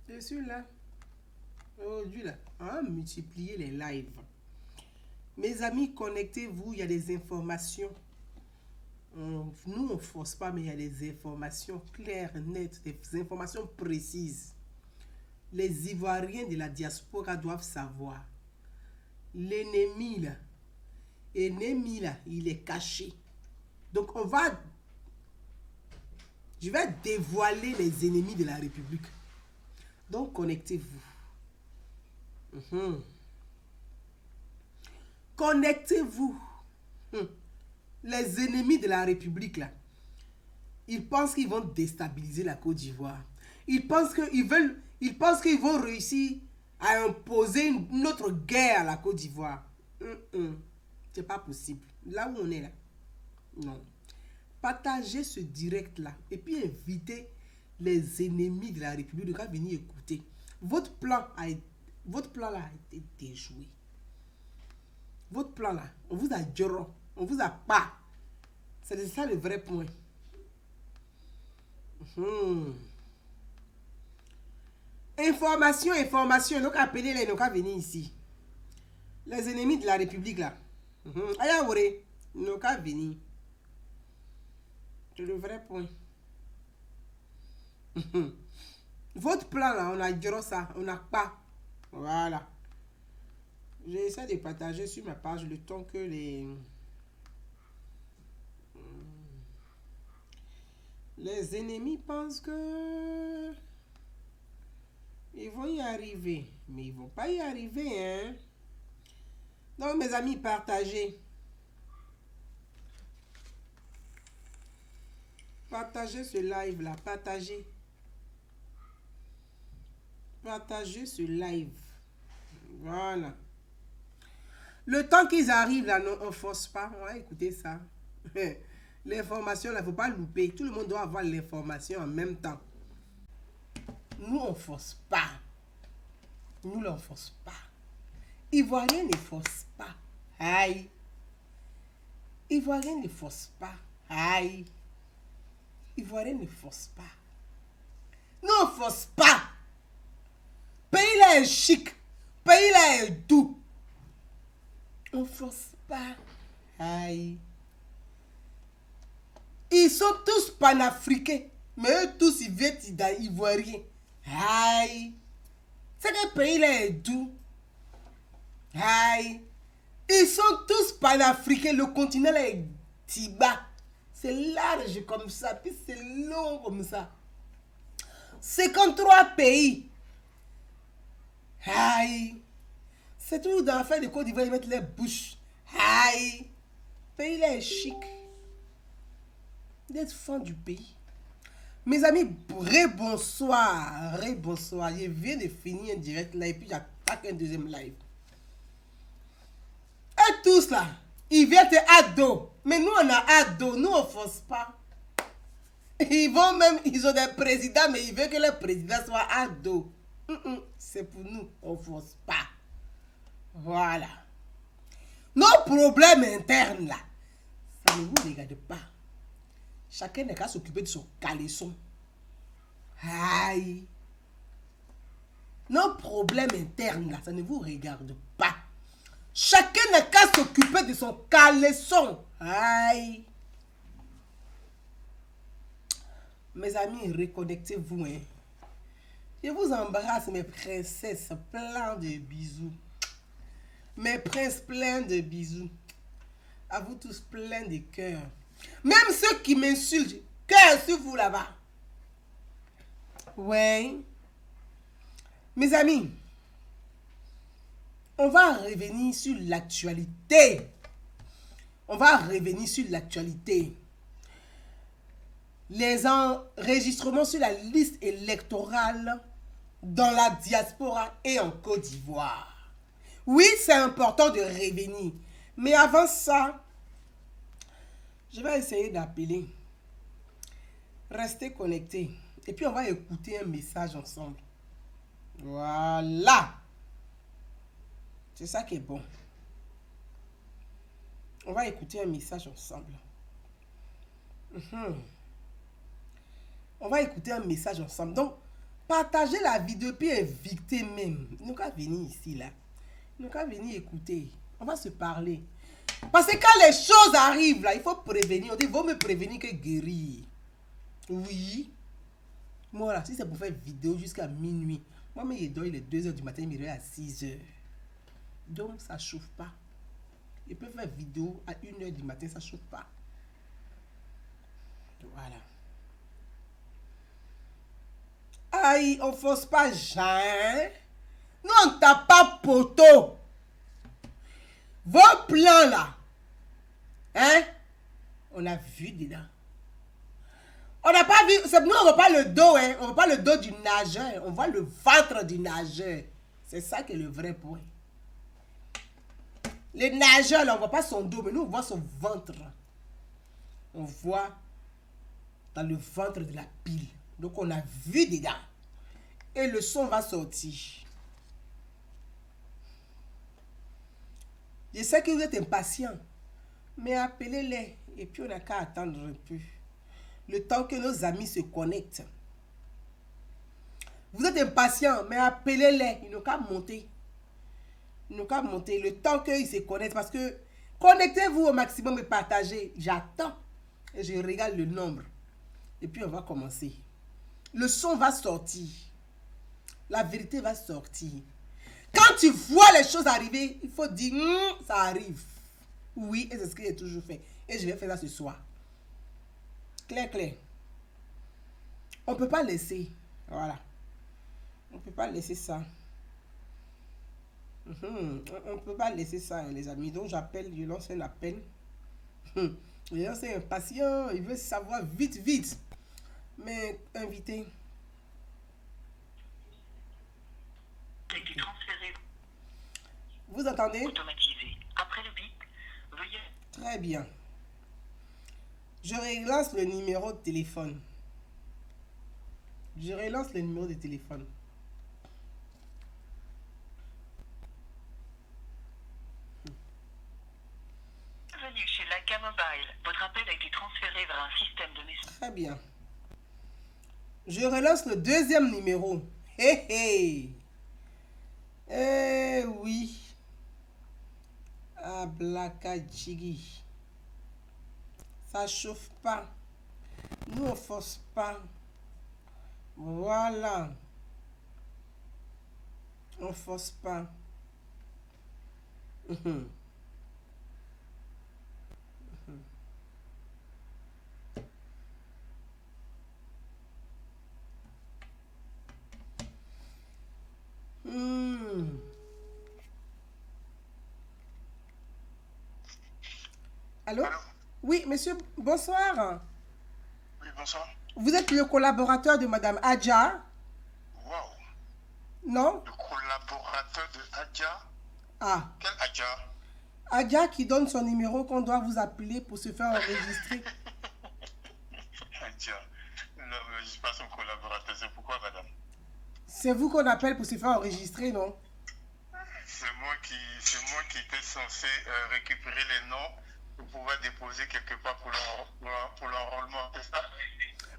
Je suis là. Aujourd'hui, là, on va multiplier les lives. Mes amis, connectez-vous, il y a des informations. Nous, on ne force pas, mais il y a des informations claires, nettes, des informations précises. Les Ivoiriens de la diaspora doivent savoir. L'ennemi, là, il est caché. Donc, je vais dévoiler les ennemis de la République. Donc, connectez-vous. Connectez-vous. Les ennemis de la République, là, ils pensent qu'ils vont déstabiliser la Côte d'Ivoire. Ils pensent qu'ils vont réussir à imposer une autre guerre à la Côte d'Ivoire. C'est pas possible. Là où on est là. Non. Partagez ce direct-là. Et puis invitez les ennemis de la République de venir écouter. Votre plan là a été déjoué. Votre plan là, on vous a djoro. On vous a pas. C'est ça le vrai point. Information. Donc appelez les donc à venir ici. Les ennemis de la République là. Ayawore, donc à venir. C'est le vrai point. Votre plan là, on a djoro ça, on n'a pas. Voilà. J'essaie de partager sur ma page le temps que les ennemis pensent que ils vont y arriver. Mais ils vont pas y arriver, hein. Donc, mes amis, partagez. Partagez ce live là. Partagez. Partagez ce live. Voilà. Le temps qu'ils arrivent là, non, on ne force pas. On va écouter ça. L'information, il ne faut pas louper. Tout le monde doit avoir l'information en même temps. Nous, on ne force pas. Nous, on ne force pas. Ivoirien ne force pas. Aïe. Ivoirien ne force pas. Aïe. Ivoirien ne force pas. Nous, on ne force pas. Pays là est chic. Pays là est doux. On ne force pas. Aïe. Ils sont tous panafricains. Mais eux tous, ils viennent d'Ivoiriens. Aïe. C'est que pays là est doux. Aïe. Ils sont tous panafricains. Le continent là est Tiba. C'est large comme ça. Puis c'est long comme ça. 53 pays. Aïe. C'est toujours dans l'affaire de Côte d'Ivoire, ils mettent les bouches. Aïe. Le pays là est chic. D'être fan du pays. Mes amis, bonsoir. Bonsoir. Je viens de finir un direct là et puis j'attaque un deuxième live. Et tous là, ils viennent ado. Mais nous on a ado. Nous on force pas. Ils ont des présidents, mais ils veulent que le président soit ado. C'est pour nous, on force pas. Voilà. Nos problèmes internes là, ça ne vous regarde pas. Chacun n'a qu'à s'occuper de son caleçon. Aïe. Nos problèmes internes là, ça ne vous regarde pas. Chacun n'a qu'à s'occuper de son caleçon. Aïe. Mes amis, reconnectez-vous. Hein. Je vous embrasse, mes princesses. Plein de bisous. Mes princes, plein de bisous. À vous tous, plein de cœur. Même ceux qui m'insultent, cœur sur vous là-bas. Ouais. Mes amis, on va revenir sur l'actualité. Les enregistrements sur la liste électorale dans la diaspora et en Côte d'Ivoire. Oui, c'est important de revenir. Mais avant ça, je vais essayer d'appeler. Restez connectés. Et puis, on va écouter un message ensemble. Voilà. C'est ça qui est bon. On va écouter un message ensemble. On va écouter un message ensemble. Donc, partagez la vidéo puis invitez même. Nous qu'à venir ici là. Nous qu'à venir écouter. On va se parler. Parce que quand les choses arrivent là, il faut prévenir. On dit, vaut me prévenir que guérir. Oui. Moi là, si c'est pour faire vidéo jusqu'à minuit. Moi, mais il est 2h du matin, il me réveille à 6h. Donc, ça chauffe pas. Il peut faire vidéo à 1h du matin, ça chauffe pas. Voilà. Aïe, on force pas Jean. Nous, on tape pas poteau. Vos plans là. Hein? On a vu dedans. On n'a pas vu. Nous, on ne voit pas le dos. Hein? On ne voit pas le dos du nageur. On voit le ventre du nageur. C'est ça qui est le vrai point. Les nageurs, là, on ne voit pas son dos, mais nous, on voit son ventre. On voit dans le ventre de la pile. Donc, on a vu dedans. Et le son va sortir. Je sais que vous êtes impatient. Mais appelez-les. Et puis, on n'a qu'à attendre un peu. Le temps que nos amis se connectent. Vous êtes impatient, mais appelez-les. Ils n'ont qu'à monter. Ils n'ont qu'à monter. Le temps qu'ils se connectent. Parce que connectez-vous au maximum et partagez. J'attends. Et je regarde le nombre. Et puis, on va commencer. Le son va sortir. La vérité va sortir. Quand tu vois les choses arriver, il faut dire, ça arrive. Oui, et c'est ce que j'ai toujours fait. Et je vais faire ça ce soir. Clair, clair. On ne peut pas laisser. Voilà. On ne peut pas laisser ça. On ne peut pas laisser ça, les amis. Donc, j'appelle, je lance un appel. Les gens sont impatients. Ils veulent savoir vite, vite. Mais, invité. Vous entendez? Automatisé. Après le bip, veuillez... Très bien. Je relance le numéro de téléphone. Je relance le numéro de téléphone. Bienvenue chez Laika Mobile. Votre appel a été transféré vers un système de messages. Très bien. Je relance le deuxième numéro. Hé hé. Eh oui. Ah, Blakadjigi. Ça chauffe pas. Nous, on force pas. Voilà. On force pas. Allô? Allô? Oui, monsieur, bonsoir. Oui, bonsoir. Vous êtes le collaborateur de Madame Adja, Wow. non? Le collaborateur de Adja. Ah, Quel Adja? Adja qui donne son numéro qu'on doit vous appeler pour se faire enregistrer. Adja. Non, mais je ne suis pas son collaborateur. C'est pourquoi, madame? C'est vous qu'on appelle pour se faire enregistrer, non? C'est moi qui étais censé récupérer les noms pour pouvoir déposer quelque part pour l'enrôlement. C'est ça?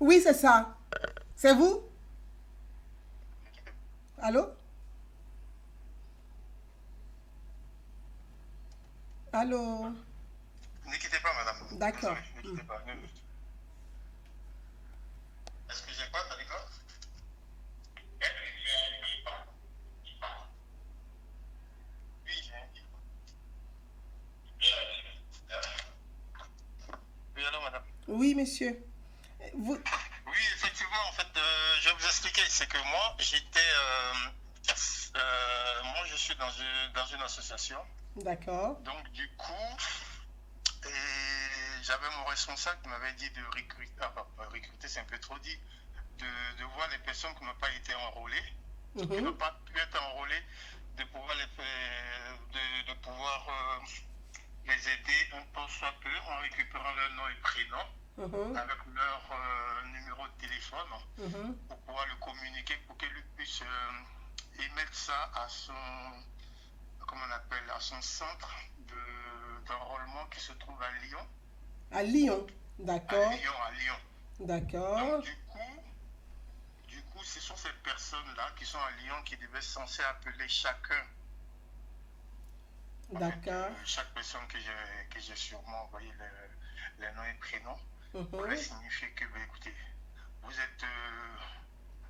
Oui, c'est ça. C'est vous? Allô? Allô? Ne quittez pas, madame. D'accord. Désolé, ne quittez pas. Est-ce que j'ai quoi, t'as dit quoi? Oui, j'ai un livre. Oui, allô, madame. Oui, monsieur. Vous... Oui, effectivement, en fait, je vais vous expliquer. C'est que moi, moi, je suis dans une association. D'accord. Donc, du coup, j'avais mon responsable qui m'avait dit de recruter, recruter, c'est un peu trop dit, de voir les personnes qui n'ont pas été enrôlées, qui n'ont pas pu être enrôlées, de pouvoir de pouvoir les aider un peu soit peu en récupérant leur nom et prénom, avec leur numéro de téléphone, pour pouvoir le communiquer, pour qu'ils puissent émettre ça à son comment on appelle, à son centre d'enrôlement qui se trouve à Lyon. À Lyon. À D'accord. Lyon, à Lyon. D'accord. Donc, du coup, ce sont ces personnes-là qui sont à Lyon qui devaient censées appeler chacun. En fait, D'accord. chaque personne que j'ai sûrement envoyé les noms et prénoms pour Mhm. leur signifier que, ben, écoutez, vous êtes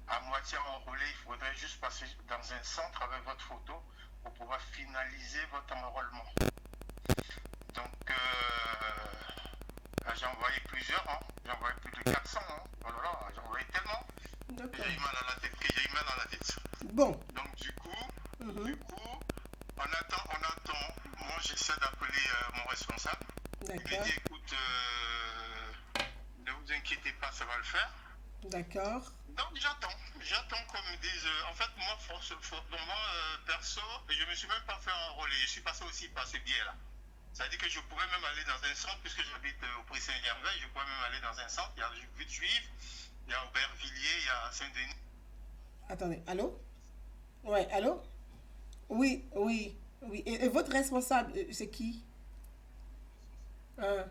à moitié enrôlé, il faudrait juste passer dans un centre avec votre photo pour pouvoir finaliser votre enrôlement. Donc, j'ai envoyé plusieurs, hein. J'ai envoyé plus de 400. Hein. Oh là là, j'ai envoyé tellement que D'accord. j'ai eu mal à la tête. Que j'ai eu mal à la tête. Bon. Donc, du coup, Mhm. on attend. Moi, j'essaie d'appeler mon responsable. Il me D'accord. dit, écoute, ne vous inquiétez pas, ça va le faire. D'accord. Donc, j'attends qu'on me dise. En fait, moi, perso, je ne me suis même pas fait enrôler. Je suis passé aussi par ce biais-là. C'est-à-dire que je pouvais même aller dans un centre, puisque j'habite au Prix Saint-Gervais, je pouvais même aller dans un centre. Il y a Vite Juive, il y a Aubervilliers, il y a Saint-Denis. Attendez. Allô? Ouais, allô? Oui, oui, oui. Et votre responsable, c'est qui? Hein?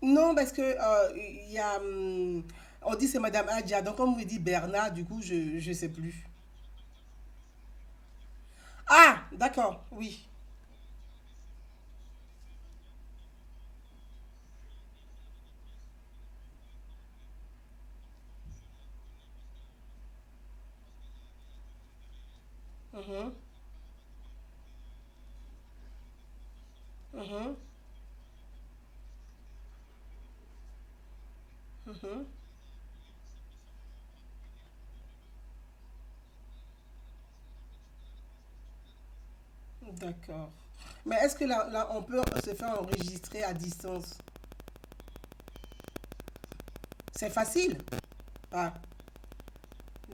Non, parce que il y a, on dit c'est Madame Adja, donc on me dit Bernard, du coup je sais plus. Ah, d'accord, oui. Mhm, mhm, mhm. D'accord. Mais est-ce que là on peut se faire enregistrer à distance? C'est facile? Ah,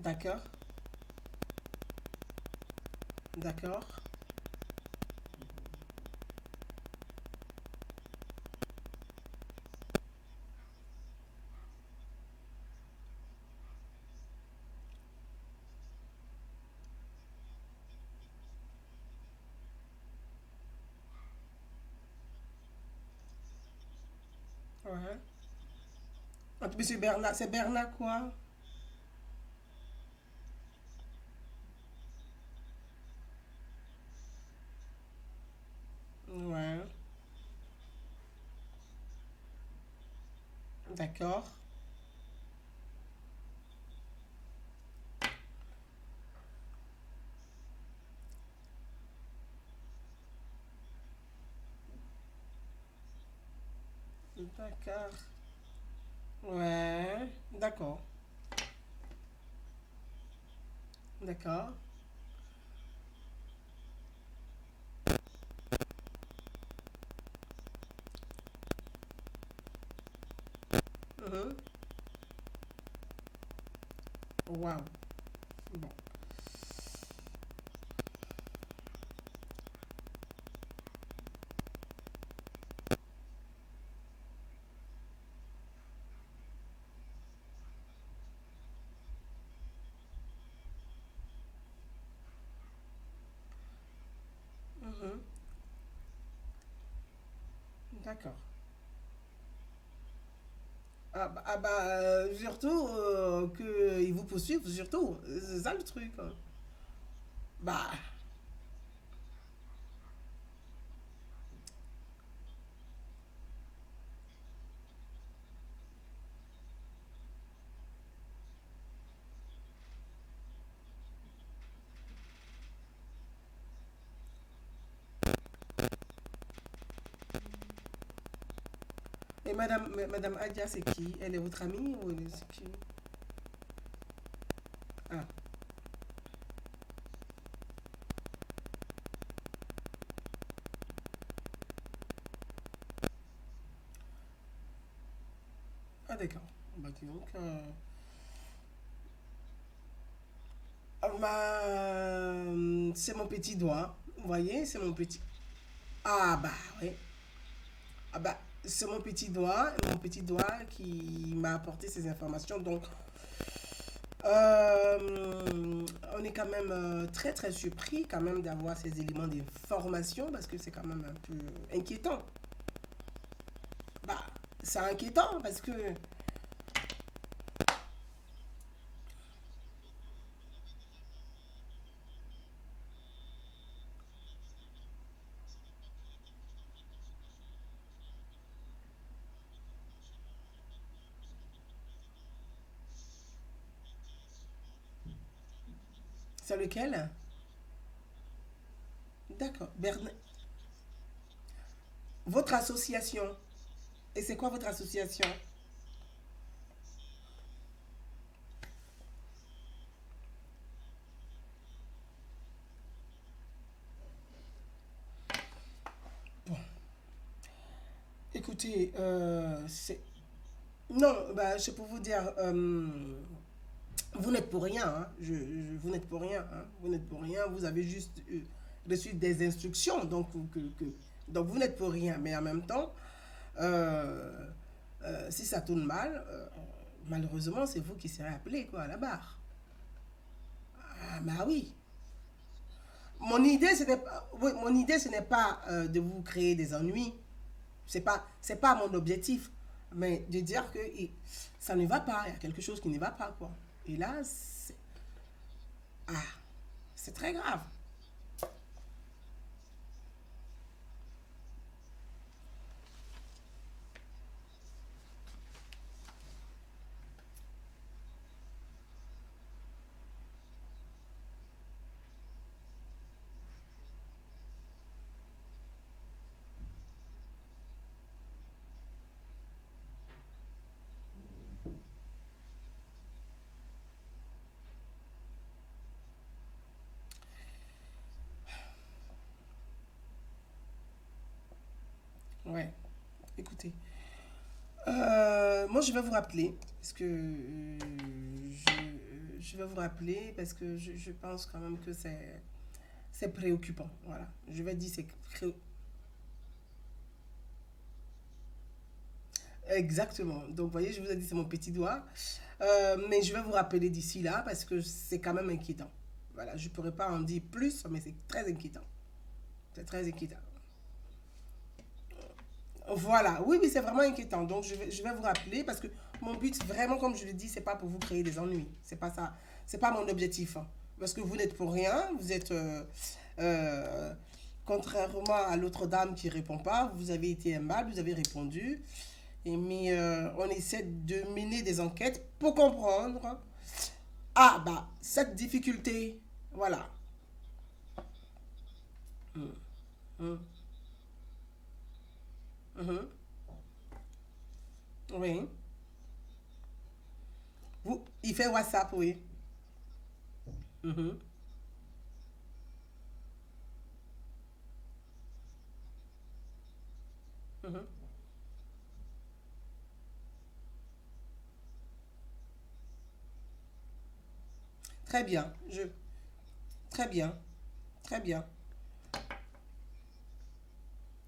d'accord, d'accord. Ouais. Ah, Monsieur Bernard, c'est Bernard quoi? Ouais, d'accord, d'accord. Ouais, d'accord, d'accord. Mhm. Waouh. Bon. Mhm. D'accord. Ah bah, surtout qu'ils vous poursuivent, surtout. C'est ça le truc, hein. Bah, et Madame Adia, c'est qui? Elle est votre amie ou c'est qui? Ah, ah d'accord. Bah, dis donc. C'est mon petit doigt. Vous voyez, c'est mon petit. Ah bah, oui. Ah bah, c'est mon petit doigt qui m'a apporté ces informations. Donc, On est quand même très très surpris quand même d'avoir ces éléments d'information parce que c'est quand même un peu inquiétant. Bah, c'est inquiétant parce que c'est lequel? D'accord. Votre association. Et c'est quoi votre association? Bon, écoutez, c'est... Non, bah, je peux vous dire, vous n'êtes pour rien, hein. Vous n'êtes pour rien, hein. Vous n'êtes pour rien, vous avez juste reçu des instructions, donc, donc vous n'êtes pour rien. Mais en même temps, euh, si ça tourne mal, malheureusement, c'est vous qui serez appelé quoi, à la barre. Ah, bah oui. Mon idée, ce n'est pas, oui, mon idée, ce n'est pas de vous créer des ennuis. C'est pas mon objectif. Mais de dire que ça ne va pas, il y a quelque chose qui ne va pas, quoi. Et là, ah, c'est très grave. Ouais, écoutez. Moi, je vais vous rappeler, parce que je vais vous rappeler, parce que je pense quand même que c'est préoccupant. Voilà, je vais dire c'est exactement. Donc, vous voyez, je vous ai dit c'est mon petit doigt. Mais je vais vous rappeler d'ici là, parce que c'est quand même inquiétant. Voilà, je ne pourrais pas en dire plus, mais c'est très inquiétant. C'est très inquiétant. Voilà, oui, oui, c'est vraiment inquiétant. Donc, je vais vous rappeler parce que mon but, vraiment, comme je le dis, c'est pas pour vous créer des ennuis. C'est pas ça. C'est pas mon objectif, hein. Parce que vous n'êtes pour rien. Vous êtes, euh, contrairement à l'autre dame qui répond pas, vous avez été aimable, vous avez répondu. Et mais on essaie de mener des enquêtes pour comprendre. Ah, bah, cette difficulté. Voilà. Mm, mm, mhm. Oui. Il fait WhatsApp, oui. Mhm, mhm. Très bien. Très bien. Très bien.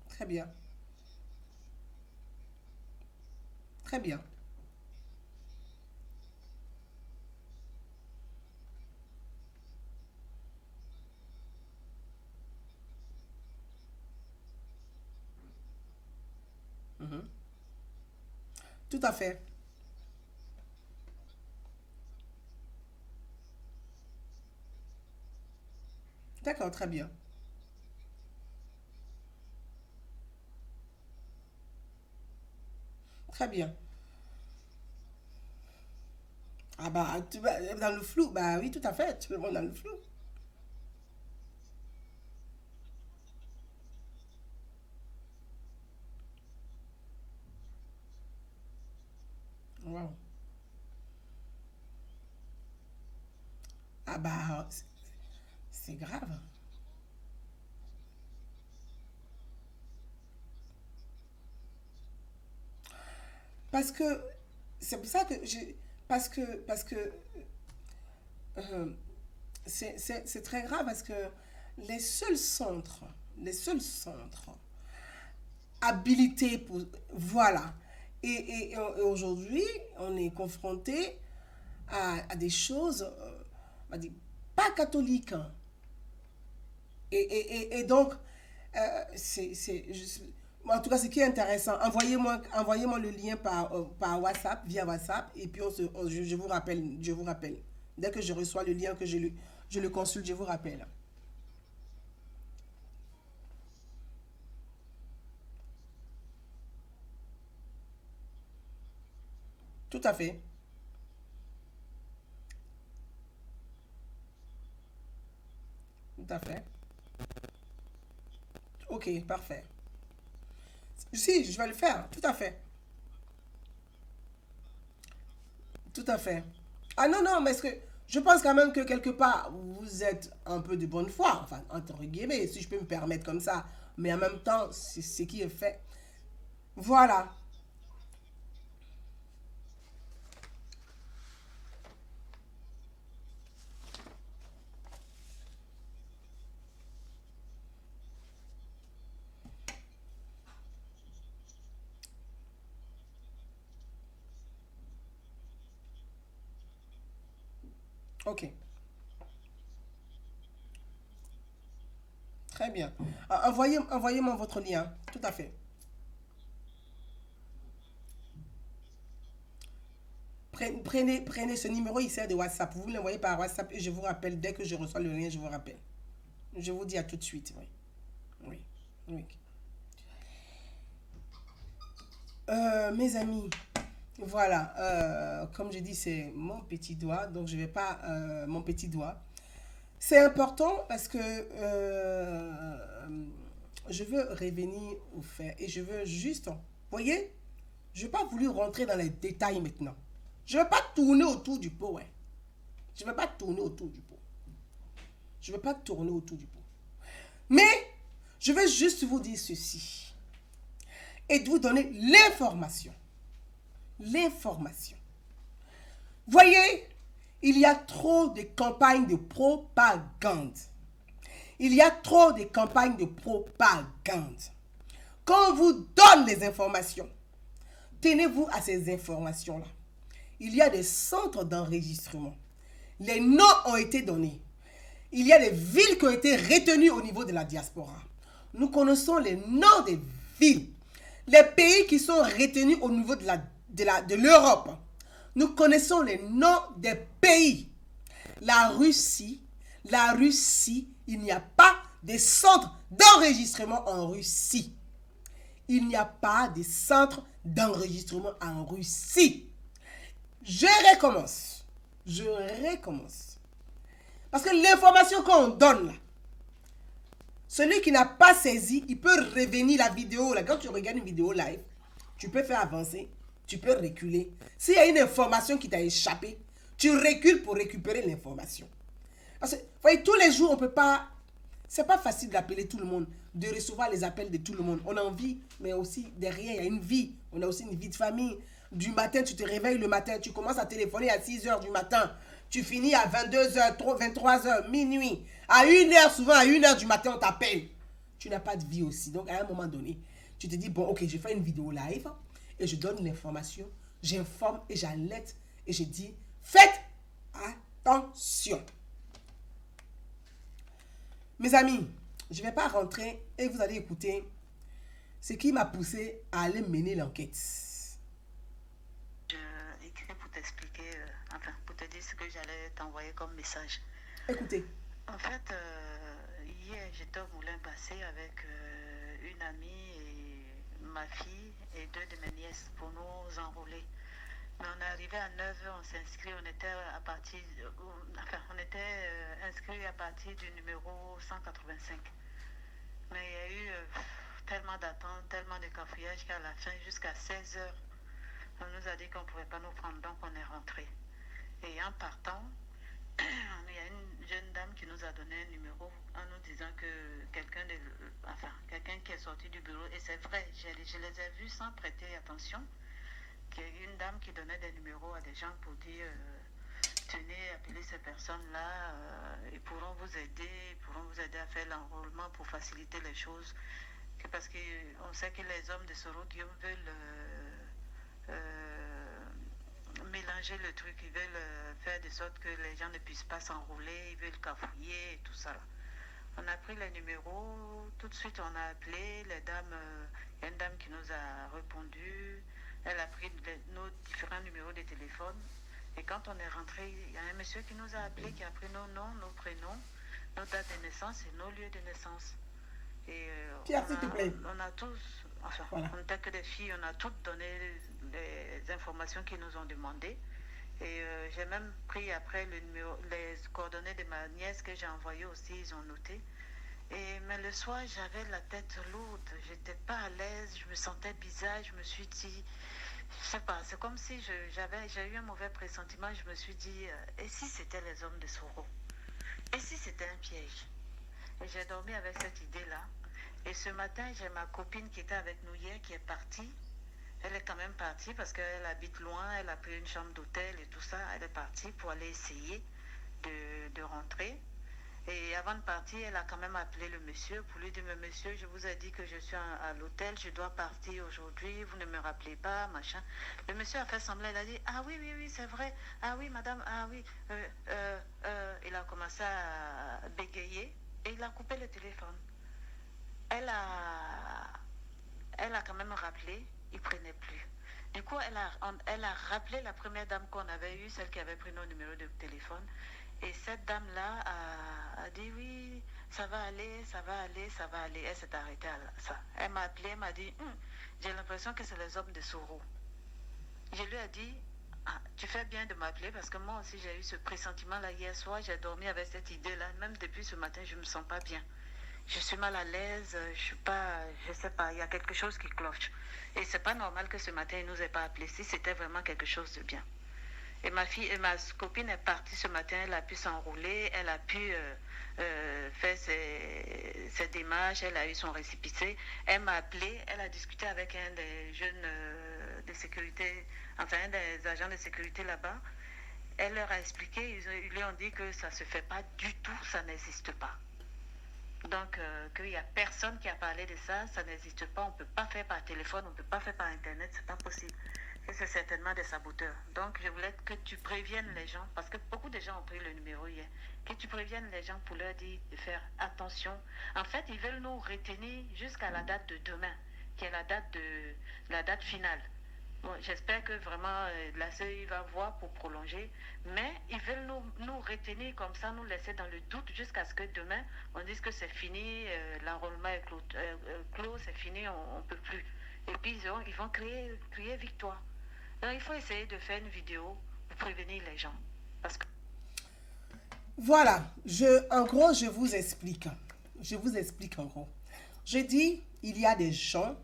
Très bien. Très bien. Mhm. Tout à fait. D'accord, très bien. Très bien. Ah bah, tu vas dans le flou. Bah oui, tout à fait. Tu vas dans le flou. Wow. Ah bah, c'est grave. Parce que, c'est pour ça que j'ai... parce que euh, c'est très grave parce que les seuls centres, les seuls centres habilités pour... Voilà. Et aujourd'hui, on est confronté à des choses, on va dire, pas catholiques. Hein. Et donc, en tout cas, ce qui est intéressant, envoyez-moi le lien par WhatsApp, via WhatsApp, et puis je vous rappelle, je vous rappelle. Dès que je reçois le lien, que je le consulte, je vous rappelle. Tout à fait. Tout à fait. Ok, parfait. Si, je vais le faire. Tout à fait. Tout à fait. Ah non, non, mais est-ce que je pense quand même que quelque part, vous êtes un peu de bonne foi, enfin, entre guillemets, si je peux me permettre comme ça. Mais en même temps, c'est ce qui est fait. Voilà. Ok. Très bien. Envoyez-moi votre lien. Tout à fait. Prenez ce numéro, il sert de WhatsApp. Vous me l'envoyez par WhatsApp et je vous rappelle. Dès que je reçois le lien, je vous rappelle. Je vous dis à tout de suite. Oui. Oui. Oui. Mes amis, voilà. Comme je dis, c'est mon petit doigt. Donc, je vais pas. Mon petit doigt. C'est important parce que je veux revenir au fait et je veux juste. Vous voyez, je n'ai pas voulu rentrer dans les détails maintenant. Je ne veux pas tourner autour du pot. Ouais. Je ne veux pas tourner autour du pot. Je ne veux pas tourner autour du pot. Mais je veux juste vous dire ceci et de vous donner l'information. L'information. Voyez, il y a trop de campagnes de propagande. Il y a trop de campagnes de propagande. Quand on vous donne les informations, tenez-vous à ces informations-là. Il y a des centres d'enregistrement. Les noms ont été donnés. Il y a des villes qui ont été retenues au niveau de la diaspora. Nous connaissons les noms des villes. Les pays qui sont retenus au niveau de l'Europe. Nous connaissons les noms des pays. La Russie, il n'y a pas de centre d'enregistrement en Russie. Il n'y a pas de centre d'enregistrement en Russie. Je recommence. Parce que l'information qu'on donne là, celui qui n'a pas saisi, il peut revenir la vidéo. Là, quand tu regardes une vidéo live, tu peux faire avancer, tu peux reculer. S'il y a une information qui t'a échappé, tu recules pour récupérer l'information. Parce que, vous voyez, tous les jours, on ne peut pas... C'est pas facile d'appeler tout le monde, de recevoir les appels de tout le monde. On a envie, mais aussi derrière, il y a une vie. On a aussi une vie de famille. Du matin, tu te réveilles le matin, tu commences à téléphoner à 6 h du matin. Tu finis à 22 h, 23 h, minuit. À 1 h, souvent à 1 h du matin, on t'appelle. Tu n'as pas de vie aussi. Donc, à un moment donné, tu te dis, bon, ok, je fais une vidéo live et je donne l'information, j'informe et j'alerte et je dis, faites attention. Mes amis, je ne vais pas rentrer et vous allez écouter ce qui m'a poussé à aller mener l'enquête. Je écris pour t'expliquer, enfin, pour te dire ce que j'allais t'envoyer comme message. Écoutez. En fait, hier, j'étais au Moulin Passé avec une amie et ma fille et 2 de mes nièces pour nous enrôler. Mais on est arrivé à 9 h, on s'inscrit, on était à partir, inscrit à partir du numéro 185. Mais il y a eu tellement d'attentes, tellement de cafouillage qu'à la fin, jusqu'à 16 h, on nous a dit qu'on ne pouvait pas nous prendre, donc on est rentré. Et en partant, il y a une jeune dame qui nous a donné un numéro en nous disant que quelqu'un qui est sorti du bureau, et c'est vrai, je les ai vus sans prêter attention, qu'il y a une dame qui donnait des numéros à des gens pour dire tenez, appelez ces personnes-là, ils pourront vous aider à faire l'enrôlement pour faciliter les choses. Parce qu'on sait que les hommes de Soro Guillaume veulent mélanger le truc. Ils veulent faire de sorte que les gens ne puissent pas s'enrouler. Ils veulent cafouiller et tout ça. Là. On a pris les numéros. Tout de suite, on a appelé les dames. Il y a une dame qui nous a répondu. Elle a pris nos différents numéros de téléphone. Et quand on est rentré, il y a un monsieur qui nous a appelé, qui a pris nos noms, nos prénoms, nos dates de naissance et nos lieux de naissance. Et Pierre, s'il te plaît. On a tous, enfin, Voilà. on n'était que des filles, on a toutes donné les informations qu'ils nous ont demandées. Et j'ai même pris après les coordonnées de ma nièce que j'ai envoyées aussi, ils ont noté. Mais le soir, j'avais la tête lourde, j'étais pas à l'aise, je me sentais bizarre, je me suis dit, je sais pas, c'est comme si j'ai eu un mauvais pressentiment, je me suis dit, et si c'était les hommes de Soro? Et si c'était un piège? Et j'ai dormi avec cette idée-là. Et ce matin, j'ai ma copine qui était avec nous hier qui est partie. Elle est quand même partie parce qu'elle habite loin, elle a pris une chambre d'hôtel et tout ça. Elle est partie pour aller essayer de rentrer. Et avant de partir, elle a quand même appelé le monsieur pour lui dire, mais monsieur, je vous ai dit que je suis à l'hôtel, je dois partir aujourd'hui, vous ne me rappelez pas, machin. Le monsieur a fait semblant, il a dit, ah oui, oui, oui, c'est vrai, ah oui, madame, ah oui. Il a commencé à bégayer et il a coupé le téléphone. Elle a quand même rappelé, il ne prenait plus. Du coup, elle a rappelé la première dame qu'on avait eue, celle qui avait pris nos numéros de téléphone. Et cette dame-là a dit oui, ça va aller, ça va aller, ça va aller. Elle s'est arrêtée à ça. Elle m'a appelé, elle m'a dit, j'ai l'impression que c'est les hommes de Soro. Je lui ai dit, tu fais bien de m'appeler parce que moi aussi j'ai eu ce pressentiment-là hier soir. J'ai dormi avec cette idée-là. Même depuis ce matin, je ne me sens pas bien. Je suis mal à l'aise, je sais pas, il y a quelque chose qui cloche. Et c'est pas normal que ce matin, il nous ait pas appelé si c'était vraiment quelque chose de bien. Et ma copine est partie ce matin, elle a pu s'enrouler, elle a pu faire ses démarches, elle a eu son récépissé. Elle m'a appelé, elle a discuté avec un des jeunes de sécurité, enfin un des agents de sécurité là-bas. Elle leur a expliqué, ils lui ont dit que ça ne se fait pas du tout, ça n'existe pas. Donc, qu'il n'y a personne qui a parlé de ça, ça n'existe pas, on ne peut pas faire par téléphone, on ne peut pas faire par Internet, c'est pas possible. Et c'est certainement des saboteurs. Donc, je voulais que tu préviennes les gens, parce que beaucoup de gens ont pris le numéro hier, que tu préviennes les gens pour leur dire de faire attention. En fait, ils veulent nous retenir jusqu'à la date de demain, qui est la date finale. Bon, j'espère que vraiment la CEI va voir pour prolonger, mais ils veulent nous retenir comme ça, nous laisser dans le doute jusqu'à ce que demain, on dise que c'est fini, l'enrôlement est clos, c'est fini, on ne peut plus. Et puis ils vont crier victoire. Donc il faut essayer de faire une vidéo pour prévenir les gens. Parce que... Voilà, en gros, je vous explique. Je vous explique en gros. Je dis, il y a des gens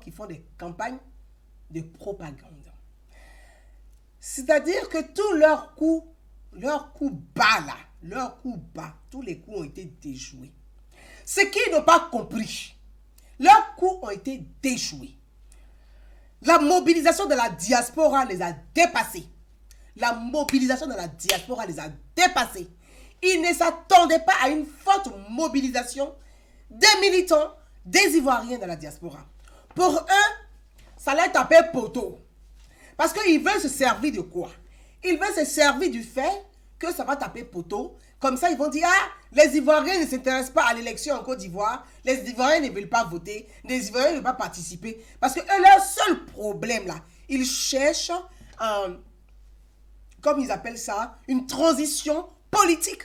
qui font des campagnes de propagande. C'est-à-dire que tous leurs coups bas, tous les coups ont été déjoués. Ce qu'ils n'ont pas compris, leurs coups ont été déjoués. La mobilisation de la diaspora les a dépassés. La mobilisation de la diaspora les a dépassés. Ils ne s'attendaient pas à une forte mobilisation des militants, des Ivoiriens de la diaspora. Pour eux, ça allait taper poteau. Parce qu'ils veulent se servir de quoi? Ils veulent se servir du fait que ça va taper poteau. Comme ça, ils vont dire, ah, les Ivoiriens ne s'intéressent pas à l'élection en Côte d'Ivoire. Les Ivoiriens ne veulent pas voter. Les Ivoiriens ne veulent pas participer. Parce que eux, leur seul problème, là, ils cherchent, comme ils appellent ça, une transition politique.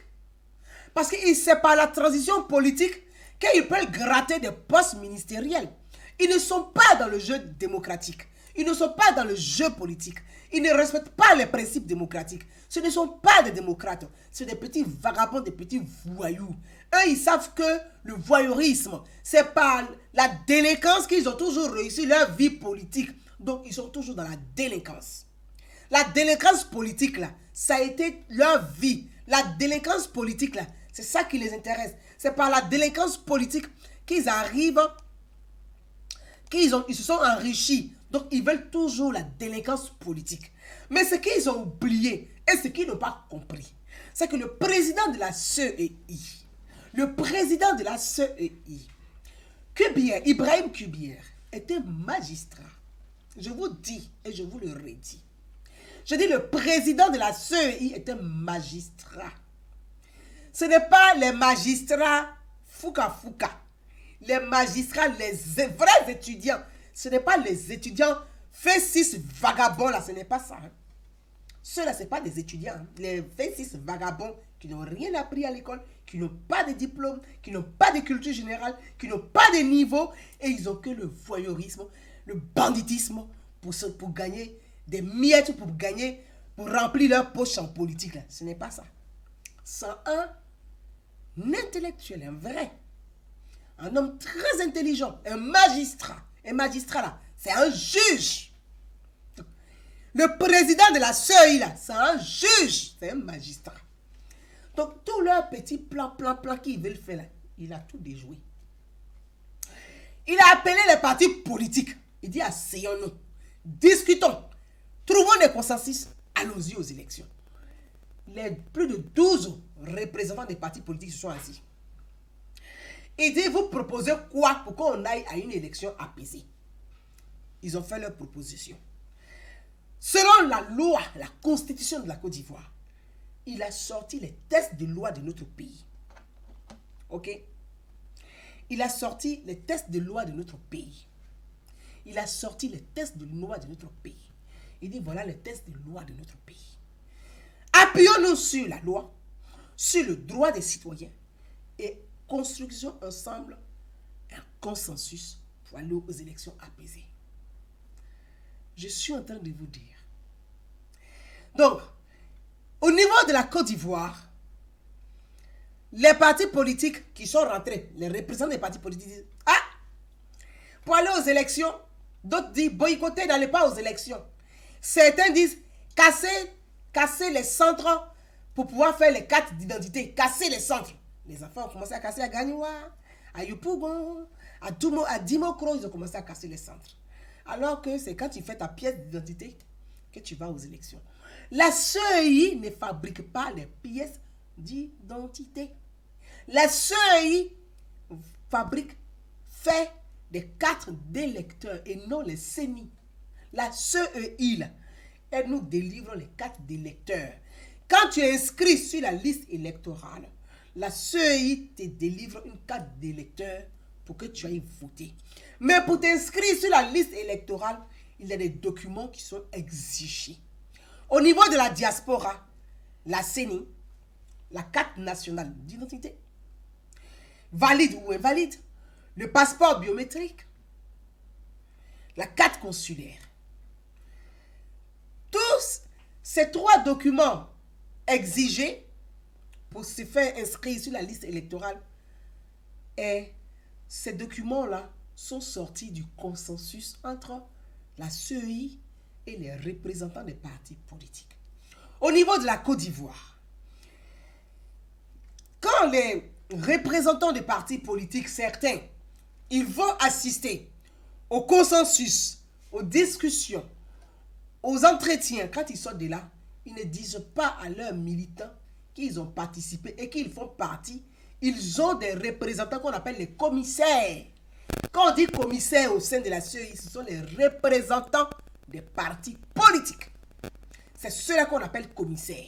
Parce que c'est par la transition politique qu'ils peuvent gratter des postes ministériels. Ils ne sont pas dans le jeu démocratique. Ils ne sont pas dans le jeu politique. Ils ne respectent pas les principes démocratiques. Ce ne sont pas des démocrates. C'est des petits vagabonds, des petits voyous. Eux, ils savent que le voyeurisme, c'est par la délinquance qu'ils ont toujours réussi leur vie politique. Donc, ils sont toujours dans la délinquance. La délinquance politique, là, ça a été leur vie. La délinquance politique, là, c'est ça qui les intéresse. C'est par la délinquance politique qu'ils arrivent, ils se sont enrichis. Donc, ils veulent toujours la délinquance politique. Mais ce qu'ils ont oublié et ce qu'ils n'ont pas compris, c'est que le président de la CEI, Ibrahim Kubier, était magistrat. Je vous dis et je vous le redis. Je dis le président de la CEI est un magistrat. Ce n'est pas les magistrats fouka. Les magistrats, les vrais étudiants. Ce n'est pas les étudiants fait 6 vagabonds là, ce n'est pas ça. Hein. Ceux-là, ce n'est pas des étudiants. Hein. Les 26 vagabonds qui n'ont rien appris à l'école, qui n'ont pas de diplôme, qui n'ont pas de culture générale, qui n'ont pas de niveau, et ils n'ont que le voyeurisme, le banditisme pour gagner des miettes, pour remplir leur poche en politique. Là. Ce n'est pas ça. C'est un intellectuel, un vrai, un homme très intelligent, un magistrat. Un magistrat là, c'est un juge. Le président de la CEI là, c'est un juge, c'est un magistrat. Donc, tout leur petit plan qu'ils veulent faire là, il a tout déjoué. Il a appelé les partis politiques. Il dit, asseyons-nous, discutons, trouvons des consensus, allons-y aux élections. Les plus de 12 représentants des partis politiques se sont assis. Il dit, vous proposez quoi pour qu'on aille à une élection apaisée? Ils ont fait leur proposition. Selon la loi, la constitution de la Côte d'Ivoire, il a sorti les textes de loi de notre pays. Ok? Il a sorti les textes de loi de notre pays. Il a sorti les textes de loi de notre pays. Il dit, voilà les textes de loi de notre pays. Appuyons-nous sur la loi, sur le droit des citoyens et construisons ensemble un consensus pour aller aux élections apaisées. Je suis en train de vous dire. Donc, au niveau de la Côte d'Ivoire, les partis politiques qui sont rentrés, les représentants des partis politiques disent, ah, pour aller aux élections, d'autres disent boycotter, n'allez pas aux élections. Certains disent casser les centres pour pouvoir faire les cartes d'identité, casser les centres. Les enfants ont commencé à casser à Ganiwa, à Yopougon, à Dimokro, ils ont commencé à casser les centres. Alors que c'est quand tu fais ta pièce d'identité que tu vas aux élections. La CEI ne fabrique pas les pièces d'identité. La CEI fait des cartes d'électeurs et non les CENI. La CEI, là, elle nous délivre les cartes d'électeurs. Quand tu es inscrit sur la liste électorale, la CEI te délivre une carte d'électeur pour que tu ailles voter. Mais pour t'inscrire sur la liste électorale, il y a des documents qui sont exigés. Au niveau de la diaspora, la CENI, la carte nationale d'identité, valide ou invalide, le passeport biométrique, la carte consulaire. Tous ces 3 documents exigés pour se faire inscrire sur la liste électorale, et ces documents-là sont sortis du consensus entre la CEI et les représentants des partis politiques. Au niveau de la Côte d'Ivoire, quand les représentants des partis politiques, certains, ils vont assister au consensus, aux discussions, aux entretiens, quand ils sortent de là, ils ne disent pas à leurs militants qu'ils ont participé et qu'ils font partie. Ils ont des représentants qu'on appelle les commissaires. Quand on dit commissaires au sein de la CEI, ce sont les représentants des partis politiques. C'est ceux-là qu'on appelle commissaires.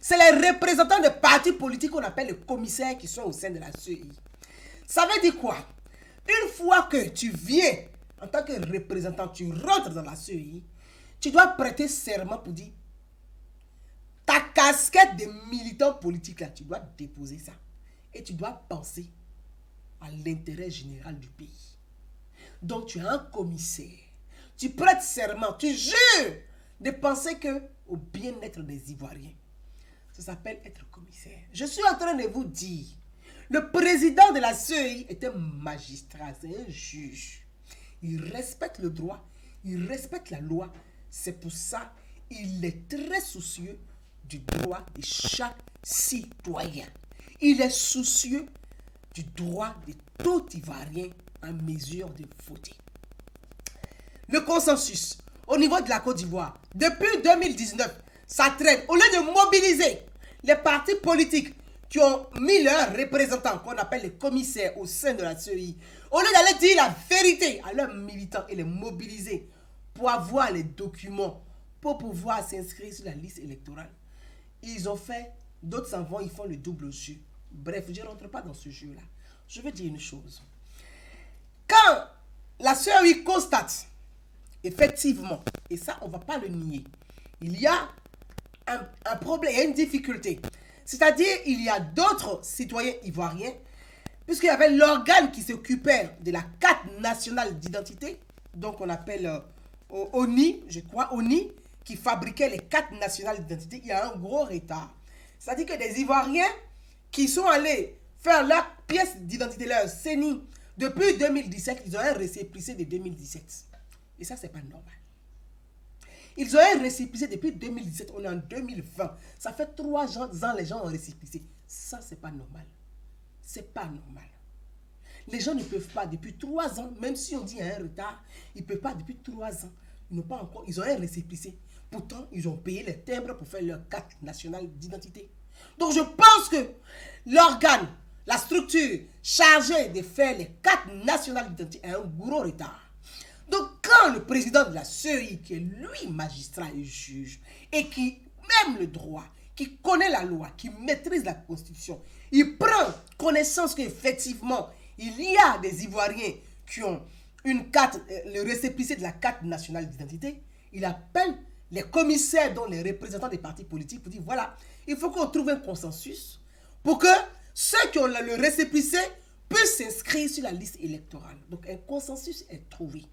C'est les représentants des partis politiques qu'on appelle les commissaires qui sont au sein de la CEI. Ça veut dire quoi? Une fois que tu viens en tant que représentant, tu rentres dans la CEI, tu dois prêter serment pour dire ta casquette de militant politique là, tu dois déposer ça. Et tu dois penser à l'intérêt général du pays. Donc tu es un commissaire. Tu prêtes serment, tu jures de penser au bien-être des Ivoiriens. Ça s'appelle être commissaire. Je suis en train de vous dire, le président de la CEI est un magistrat, c'est un juge. Il respecte le droit, il respecte la loi. C'est pour ça qu'il est très soucieux du droit de chaque citoyen. Il est soucieux du droit de tout Ivoirien en mesure de voter. Le consensus au niveau de la Côte d'Ivoire, depuis 2019, ça traîne. Au lieu de mobiliser les partis politiques qui ont mis leurs représentants, qu'on appelle les commissaires au sein de la CEI, au lieu d'aller dire la vérité à leurs militants et les mobiliser pour avoir les documents, pour pouvoir s'inscrire sur la liste électorale. Ils ont fait, d'autres s'en vont, ils font le double jeu. Bref, je ne rentre pas dans ce jeu-là. Je veux dire une chose. Quand la CEI constate, effectivement, et ça, on ne va pas le nier, il y a un problème, il y a une difficulté. C'est-à-dire, il y a d'autres citoyens ivoiriens, puisqu'il y avait l'organe qui s'occupait de la carte nationale d'identité, donc on appelle ONI, je crois, ONI, qui fabriquait les cartes nationales d'identité. Il y a un gros retard. C'est-à-dire que des Ivoiriens qui sont allés faire leur pièce d'identité, leur CENI, depuis 2017, ils ont un récépissé de 2017. Et ça, c'est pas normal. Ils ont un récépissé depuis 2017, on est en 2020. Ça fait 3 ans, les gens ont récépissé. Ça, c'est pas normal. C'est pas normal. Les gens ne peuvent pas, depuis 3 ans, même si on dit qu'il y a un retard, ils ne peuvent pas, depuis 3 ans, ils n'ont pas encore, ils ont un récépissé. Pourtant, ils ont payé les timbres pour faire leur carte nationale d'identité. Donc, je pense que l'organe, la structure chargée de faire les cartes nationales d'identité a un gros retard. Donc, quand le président de la CEI, qui est lui magistrat et juge, et qui aime le droit, qui connaît la loi, qui maîtrise la Constitution, il prend connaissance qu'effectivement, il y a des Ivoiriens qui ont une carte, le récépissé de la carte nationale d'identité, il appelle les commissaires, dont les représentants des partis politiques, pour dire, voilà, il faut qu'on trouve un consensus pour que ceux qui ont le récépissé puissent s'inscrire sur la liste électorale. Donc, un consensus est trouvé.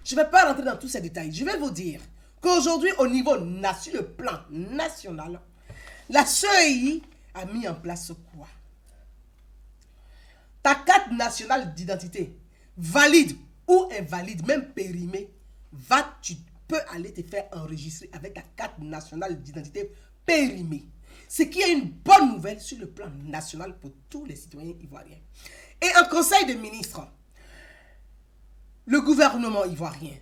Je ne vais pas rentrer dans tous ces détails. Je vais vous dire qu'aujourd'hui, au niveau sur le plan national, la CEI a mis en place quoi? Ta carte nationale d'identité, valide ou invalide, même périmée, tu peux aller te faire enregistrer avec ta carte nationale d'identité périmée. Ce qui est une bonne nouvelle sur le plan national pour tous les citoyens ivoiriens. Et un conseil de ministres, le gouvernement ivoirien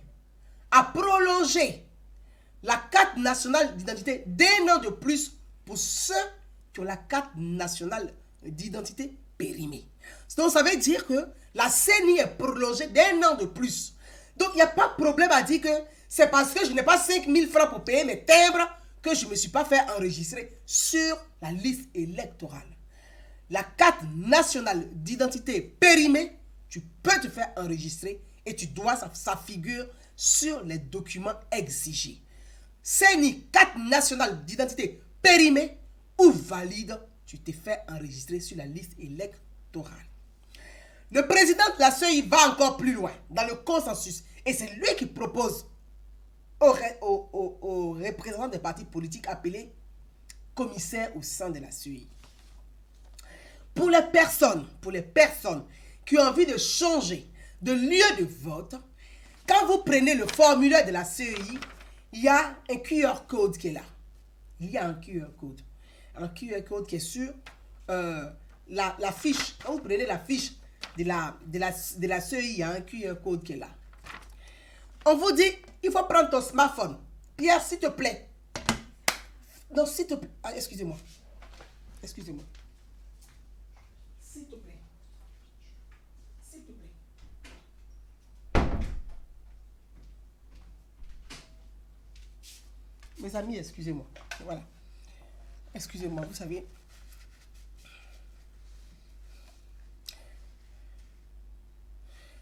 a prolongé la carte nationale d'identité d'1 an de plus pour ceux qui ont la carte nationale d'identité périmée. Donc, ça veut dire que la CENI est prolongée d'1 an de plus. Donc, il n'y a pas de problème à dire que c'est parce que je n'ai pas 5 000 francs pour payer mes timbres que je ne me suis pas fait enregistrer sur la liste électorale. La carte nationale d'identité périmée, tu peux te faire enregistrer et tu dois, ça figure sur les documents exigés. CENI, carte nationale d'identité périmée ou valide, tu te fais enregistrer sur la liste électorale. Le président de la CEI va encore plus loin dans le consensus et c'est lui qui propose aux représentants des partis politiques appelés commissaires au sein de la CEI. Pour les personnes qui ont envie de changer de lieu de vote, quand vous prenez le formulaire de la CEI, il y a un QR code qui est là. Il y a un QR code. Un QR code qui est sur la fiche. Quand vous prenez la fiche de la CEI, il y a un QR code qui est là. On vous dit, il faut prendre ton smartphone. Pierre, s'il te plaît. Non, s'il te plaît. Ah, excusez-moi. Excusez-moi. S'il te plaît. S'il te plaît. Mes amis, excusez-moi. Voilà. Excusez-moi, vous savez.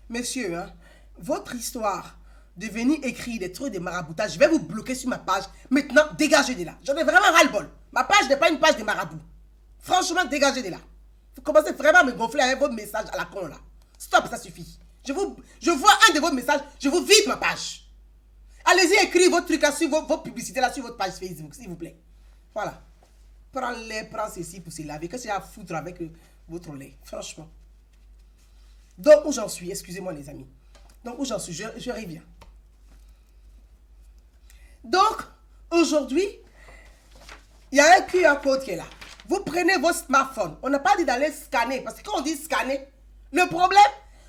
Monsieur, hein, votre histoire de venir écrire des trucs de maraboutage, je vais vous bloquer sur ma page. Maintenant, dégagez de là. J'en ai vraiment ras-le-bol. Ma page n'est pas une page de marabout. Franchement, dégagez de là. Vous commencez vraiment à me gonfler avec votre message à la con là. Stop, ça suffit. Je vois un de vos messages, je vous vide ma page. Allez-y, écrire votre truc là sur vos publicités là sur votre page Facebook, s'il vous plaît. Voilà. Prends ceci pour se laver. Qu'est-ce qu'il y a à foutre avec votre lait? Franchement. Donc, où j'en suis? Excusez-moi, les amis. Donc, où j'en suis? Je reviens. Donc, aujourd'hui, il y a un QR code qui est là. Vous prenez votre smartphone. On n'a pas dit d'aller scanner. Parce que quand on dit scanner, le problème,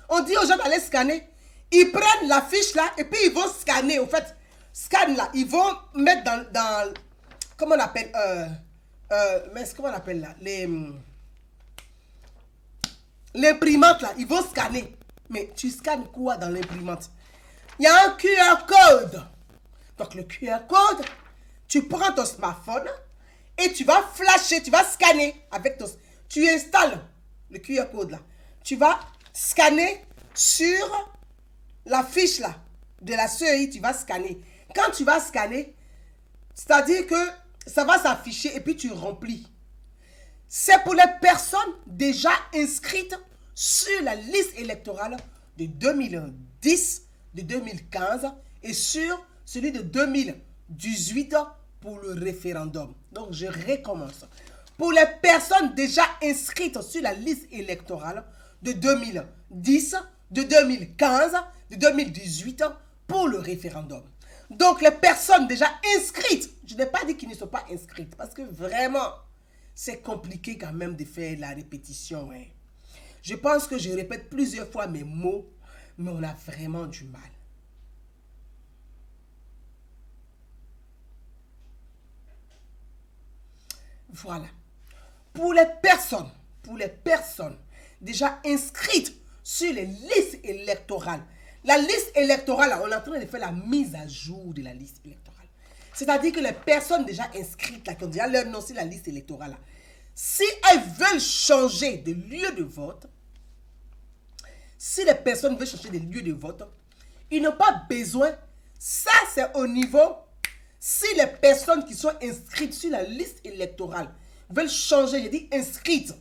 on dit aux gens d'aller scanner. Ils prennent la fiche là et puis ils vont scanner. Au fait, scan là. Ils vont mettre dans comment on appelle comment on appelle là? L'imprimante là. Ils vont scanner. Mais tu scannes quoi dans l'imprimante? Il y a un QR code. Donc, le QR code, tu prends ton smartphone et tu vas flasher, tu vas scanner avec ton... Tu installes le QR code là. Tu vas scanner sur la fiche là de la CEI, tu vas scanner. Quand tu vas scanner, c'est-à-dire que ça va s'afficher et puis tu remplis. C'est pour les personnes déjà inscrites sur la liste électorale de 2010, de 2015 et sur celui de 2018 pour le référendum. Donc, je recommence. Pour les personnes déjà inscrites sur la liste électorale de 2010, de 2015, de 2018 pour le référendum. Donc, les personnes déjà inscrites, je n'ai pas dit qu'ils ne sont pas inscrites parce que vraiment, c'est compliqué quand même de faire la répétition. Hein. Je pense que je répète plusieurs fois mes mots, mais on a vraiment du mal. Voilà. Pour les personnes déjà inscrites sur les listes électorales, la liste électorale, on est en train de faire la mise à jour de la liste électorale. C'est-à-dire que les personnes déjà inscrites, là, qui ont déjà leur nom sur la liste électorale, là, si elles veulent changer de lieu de vote, si les personnes veulent changer de lieu de vote, ils n'ont pas besoin, ça c'est au niveau, si les personnes qui sont inscrites sur la liste électorale veulent changer, j'ai dit inscrites.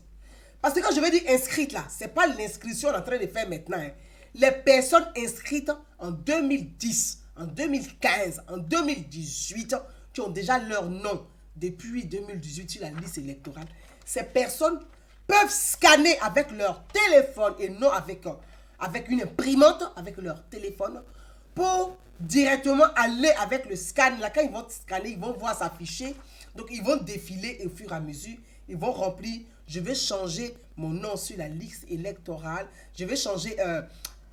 Parce que quand je vais dire inscrites là, ce n'est pas l'inscription qu'on est en train de faire maintenant. Hein. Les personnes inscrites en 2010, en 2015, en 2018, qui ont déjà leur nom depuis 2018 sur la liste électorale, ces personnes peuvent scanner avec leur téléphone et non avec une imprimante, avec leur téléphone, pour directement aller avec le scan. Là, quand ils vont scanner, ils vont voir s'afficher. Donc, ils vont défiler et au fur et à mesure, ils vont remplir. Je vais changer mon nom sur la liste électorale. Je vais changer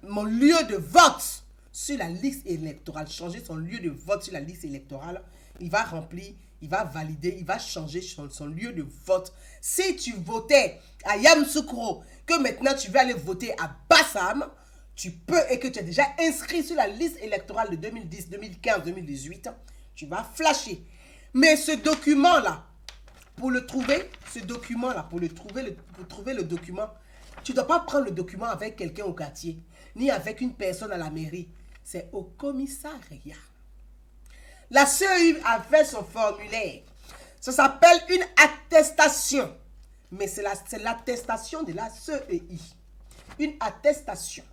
mon lieu de vote sur la liste électorale. Changer son lieu de vote sur la liste électorale. Il va remplir, il va valider, il va changer son lieu de vote. Si tu votais à Yamoussoukro, que maintenant tu veux aller voter à Bassam, tu peux, et que tu es déjà inscrit sur la liste électorale de 2010, 2015, 2018, tu vas flasher. Mais ce document-là, pour le trouver, pour trouver le document, tu ne dois pas prendre le document avec quelqu'un au quartier, ni avec une personne à la mairie. C'est au commissariat. La CEI a fait son formulaire. Ça s'appelle une attestation. Mais c'est l'attestation de la CEI. Une attestation.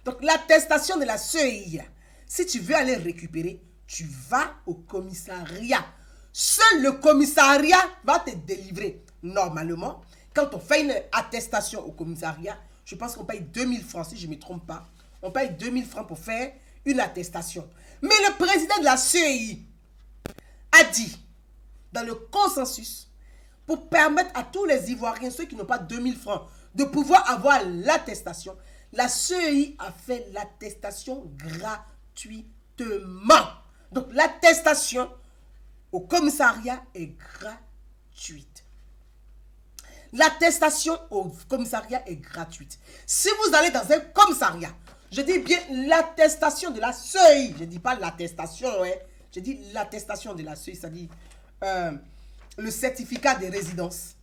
Donc, l'attestation de la CEI, si tu veux aller récupérer, tu vas au commissariat. Seul le commissariat va te délivrer. Normalement, quand on fait une attestation au commissariat, je pense qu'on paye 2000 francs, si je ne me trompe pas. On paye 2000 francs pour faire une attestation. Mais le président de la CEI a dit, dans le consensus, pour permettre à tous les Ivoiriens, ceux qui n'ont pas 2000 francs, de pouvoir avoir l'attestation, la CEI a fait l'attestation gratuitement. Donc, l'attestation au commissariat est gratuite. L'attestation au commissariat est gratuite. Si vous allez dans un commissariat, je dis bien l'attestation de la CEI. Je ne dis pas l'attestation, hein. Je dis l'attestation de la CEI, c'est-à-dire le certificat de résidence.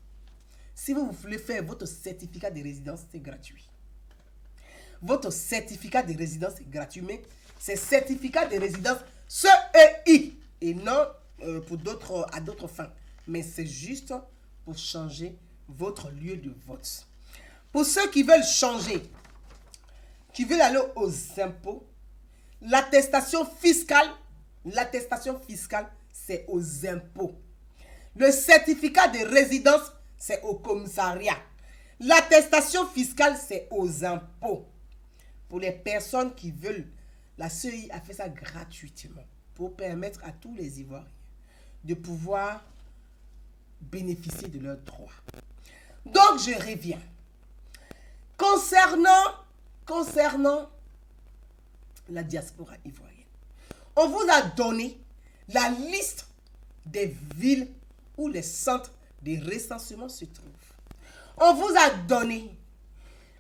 Si vous voulez faire votre certificat de résidence, c'est gratuit. Votre certificat de résidence est gratuit, mais c'est certificat de résidence CEI et non à d'autres fins. Mais c'est juste pour changer votre lieu de vote. Pour ceux qui veulent changer, qui veulent aller aux impôts, l'attestation fiscale, c'est aux impôts. Le certificat de résidence, c'est au commissariat. L'attestation fiscale, c'est aux impôts. Pour les personnes qui veulent, la CEI a fait ça gratuitement pour permettre à tous les Ivoiriens de pouvoir bénéficier de leurs droits. Donc, je reviens. Concernant la diaspora ivoirienne, on vous a donné la liste des villes où les centres de recensement se trouvent. On vous a donné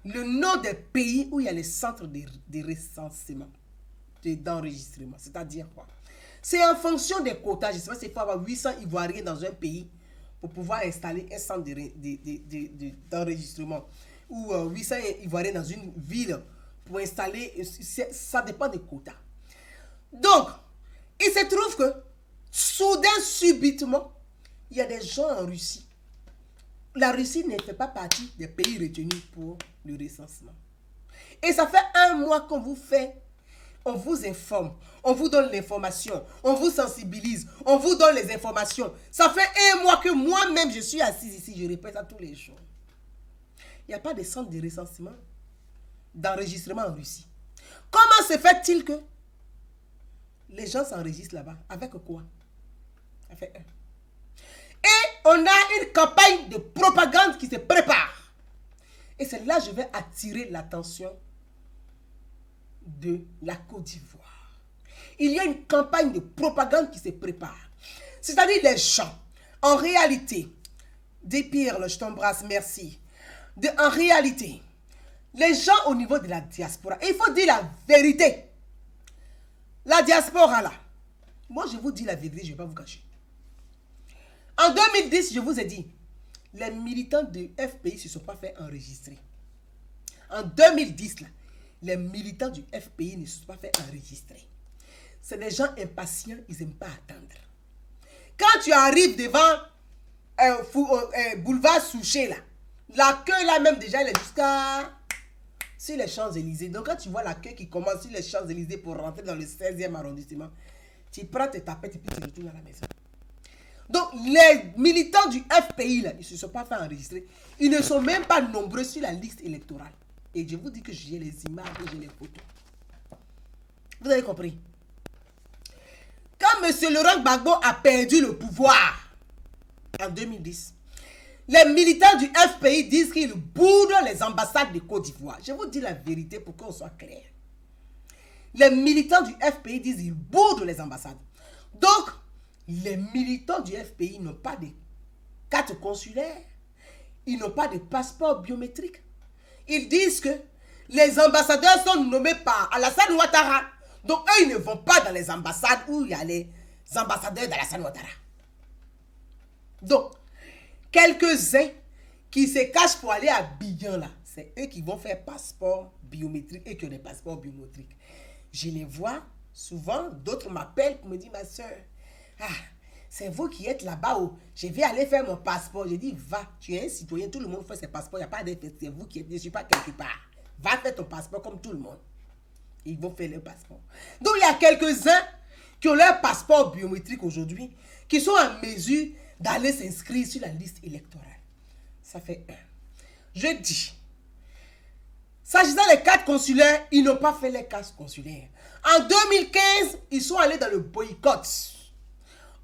le nom des pays où il y a les centres de recensement, d'enregistrement. C'est-à-dire quoi? C'est en fonction des quotas. Je ne sais pas s'il faut avoir 800 Ivoiriens dans un pays pour pouvoir installer un centre d'enregistrement. Ou 800 Ivoiriens dans une ville pour installer. Ça dépend des quotas. Donc, il se trouve que, soudain, subitement, il y a des gens en Russie. La Russie ne fait pas partie des pays retenus pour le recensement. Et ça fait 1 mois qu'on vous fait. On vous informe, on vous donne l'information, on vous sensibilise, on vous donne les informations. Ça fait 1 mois que moi-même je suis assise ici, je répète ça tous les jours. Il n'y a pas de centre de recensement, d'enregistrement en Russie. Comment se fait-il que les gens s'enregistrent là-bas? Avec quoi? Avec un. Et on a une campagne de propagande qui se prépare. Et c'est là que je vais attirer l'attention de la Côte d'Ivoire. Il y a une campagne de propagande qui se prépare. C'est-à-dire les gens, en réalité, Despirle, je t'embrasse, merci. En réalité, les gens au niveau de la diaspora, il faut dire la vérité. La diaspora là, moi je vous dis la vérité, je ne vais pas vous cacher. En 2010, je vous ai dit, les militants de FPI ne se sont pas fait enregistrer. En 2010 là, les militants du FPI ne se sont pas fait enregistrer. C'est des gens impatients, ils n'aiment pas attendre. Quand tu arrives devant boulevard Souchet, là, la queue là même déjà, elle est jusqu'à sur les Champs-Élysées. Donc quand tu vois la queue qui commence sur les Champs-Élysées pour rentrer dans le 16e arrondissement, tu prends tes tapettes et puis tu retournes à la maison. Donc les militants du FPI, là, ils ne se sont pas fait enregistrer. Ils ne sont même pas nombreux sur la liste électorale. Et je vous dis que j'ai les images et j'ai les photos. Vous avez compris? Quand M. Laurent Gbagbo a perdu le pouvoir en 2010, les militants du FPI disent qu'ils boudent les ambassades de Côte d'Ivoire. Je vous dis la vérité pour qu'on soit clair. Les militants du FPI disent qu'ils boudent les ambassades. Donc, les militants du FPI n'ont pas de carte consulaire. Ils n'ont pas de passeport biométrique. Ils disent que les ambassadeurs sont nommés par Alassane Ouattara. Donc, eux, ils ne vont pas dans les ambassades où il y a les ambassadeurs d'Alassane Ouattara. Donc, quelques-uns qui se cachent pour aller à Abidjan, là, c'est eux qui vont faire passeport biométrique et qui ont des passeports biométriques. Je les vois souvent, d'autres m'appellent pour me dire, ma soeur, c'est vous qui êtes là-bas, je vais aller faire mon passeport. Je dis, va, tu es un citoyen, tout le monde fait ses passeports, il n'y a pas d'effet, c'est vous qui êtes, je ne suis pas quelque part. Va faire ton passeport comme tout le monde. Ils vont faire leur passeport. Donc, il y a quelques-uns qui ont leur passeport biométrique aujourd'hui, qui sont en mesure d'aller s'inscrire sur la liste électorale. Ça fait 1. Je dis, s'agissant des cartes consulaires, ils n'ont pas fait les cartes consulaires. En 2015, ils sont allés dans le boycott.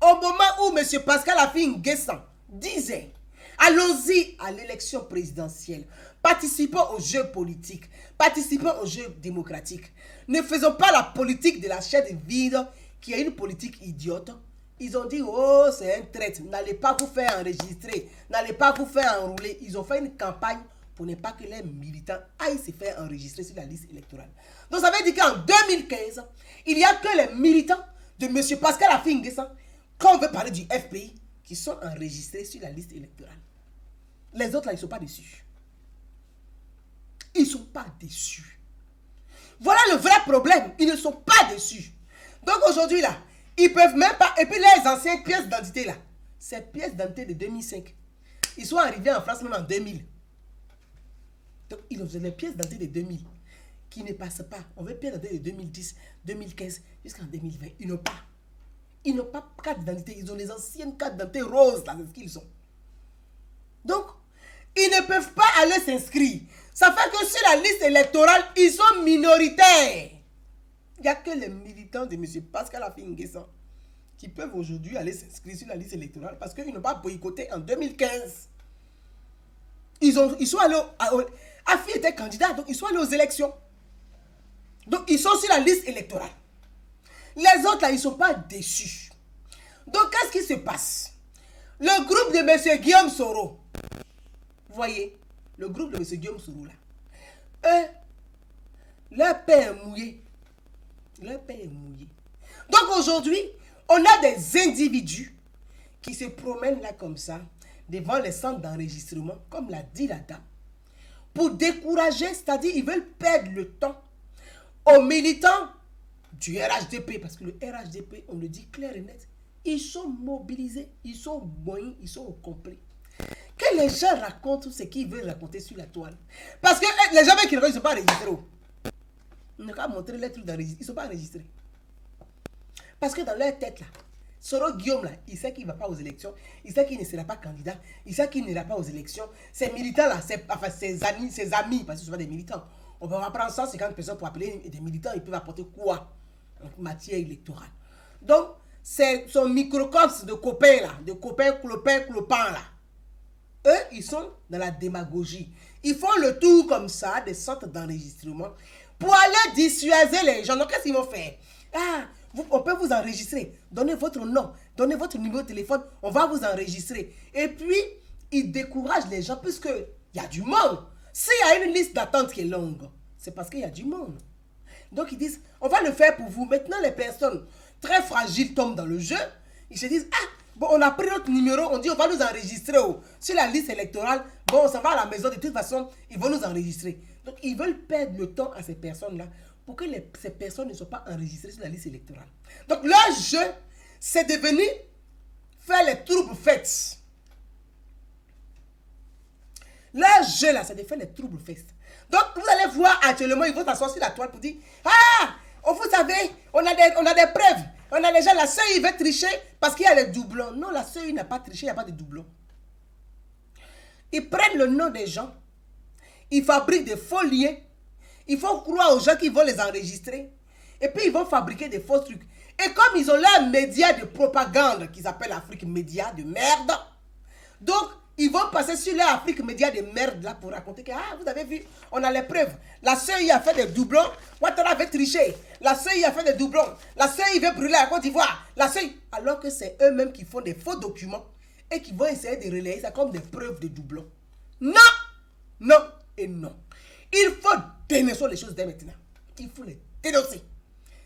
Au moment où M. Pascal Affi-N'Guessan disait, allons-y à l'élection présidentielle, participons aux jeux politiques, participons aux jeux démocratiques. Ne faisons pas la politique de la chaise vide, qui est une politique idiote. Ils ont dit, oh, c'est un traître, n'allez pas vous faire enregistrer, n'allez pas vous faire enrouler. Ils ont fait une campagne pour ne pas que les militants aillent se faire enregistrer sur la liste électorale. Donc ça veut dire qu'en 2015, il n'y a que les militants de M. Pascal Affi-N'Guessan, quand on veut parler du FPI, qui sont enregistrés sur la liste électorale. Les autres là, ils ne sont pas déçus. Ils ne sont pas déçus. Voilà le vrai problème. Ils ne sont pas déçus. Donc aujourd'hui là, ils peuvent même pas... Et puis les anciennes pièces d'identité là, c'est pièces d'identité de 2005. Ils sont arrivés en France même en 2000. Donc ils ont les pièces d'identité de 2000 qui ne passent pas. On veut pièces d'identité de 2010, 2015 jusqu'en 2020. Ils n'ont pas. Ils n'ont pas de carte d'identité. Ils ont les anciennes cartes d'identité roses là, c'est ce qu'ils ont. Donc, ils ne peuvent pas aller s'inscrire. Ça fait que sur la liste électorale, ils sont minoritaires. Il n'y a que les militants de M. Pascal Affi-N'Guessan qui peuvent aujourd'hui aller s'inscrire sur la liste électorale parce qu'ils n'ont pas boycotté en 2015. Ils sont allés... Affi était candidat, donc ils sont allés aux élections. Donc ils sont sur la liste électorale. Les autres là, ils ne sont pas déçus. Donc qu'est-ce qui se passe? Le groupe de M. Guillaume Soro, vous voyez, le groupe de M. Guillaume Soro là, eux, leur pain est mouillé. Leur pain est mouillé. Donc aujourd'hui, On a des individus qui se promènent là comme ça, devant les centres d'enregistrement, comme l'a dit la dame, pour décourager, c'est-à-dire ils veulent perdre le temps aux militants du RHDP, parce que le RHDP, on le dit clair et net, ils sont mobilisés, ils sont moyens, ils sont au complet. Que les gens racontent ce qu'ils veulent raconter sur la toile. Parce que les gens qui ne sont pas enregistrés. On n'a qu'à montrer les trucs d'enregistrement. Ils ne sont pas enregistrés. Parce que dans leur tête, là, Soro Guillaume, là, il sait qu'il ne va pas aux élections. Il sait qu'il ne sera pas candidat. Il sait qu'il n'ira pas aux élections. Ces militants-là, enfin, ses amis, parce que ce ne sont pas des militants. On va prendre 150 personnes pour appeler des militants. Ils peuvent apporter quoi en matière électorale. Donc, c'est son microcosme de copains, là, de copains, clopins, là. Eux, ils sont dans la démagogie. Ils font le tour comme ça des centres d'enregistrement pour aller dissuader les gens. Donc, qu'est-ce qu'ils vont faire? Ah, on peut vous enregistrer. Donnez votre nom, donnez votre numéro de téléphone, on va vous enregistrer. Et puis, ils découragent les gens puisqu'il y a du monde. S'il y a une liste d'attente qui est longue, c'est parce qu'il y a du monde. Donc, ils disent, on va le faire pour vous. Maintenant, les personnes très fragiles tombent dans le jeu. Ils se disent, ah, bon, on a pris notre numéro, on dit on va nous enregistrer sur la liste électorale. Bon, on s'en va à la maison, de toute façon, ils vont nous enregistrer. Donc, ils veulent perdre le temps à ces personnes-là pour que ces personnes ne soient pas enregistrées sur la liste électorale. Donc, leur jeu, c'est de venir faire les troubles fêtes. Leur jeu, là, c'est de faire les troubles fêtes. Donc, vous allez voir actuellement, ils vont s'asseoir sur la toile pour dire, ah, vous savez, on a des preuves. On a déjà la CEI veut tricher parce qu'il y a les doublons. Non, la CEI n'a pas triché, il n'y a pas de doublons. Ils prennent le nom des gens. Ils fabriquent des faux liens. Ils font croire aux gens qu'ils vont les enregistrer. Et puis, ils vont fabriquer des faux trucs. Et comme ils ont leurs médias de propagande qui s'appellent Afrique Média de merde, donc, ils vont passer sur leur Afrique Média de merde là pour raconter que, ah, vous avez vu, on a les preuves. La CEI a fait des doublons. Ouattara avait triché. La CEI a fait des doublons. La CEI veut brûler la Côte d'Ivoire. La CEI. Alors que c'est eux-mêmes qui font des faux documents et qui vont essayer de relayer ça comme des preuves de doublons. Non, non et non. Il faut dénoncer les choses dès maintenant. Il faut les dénoncer.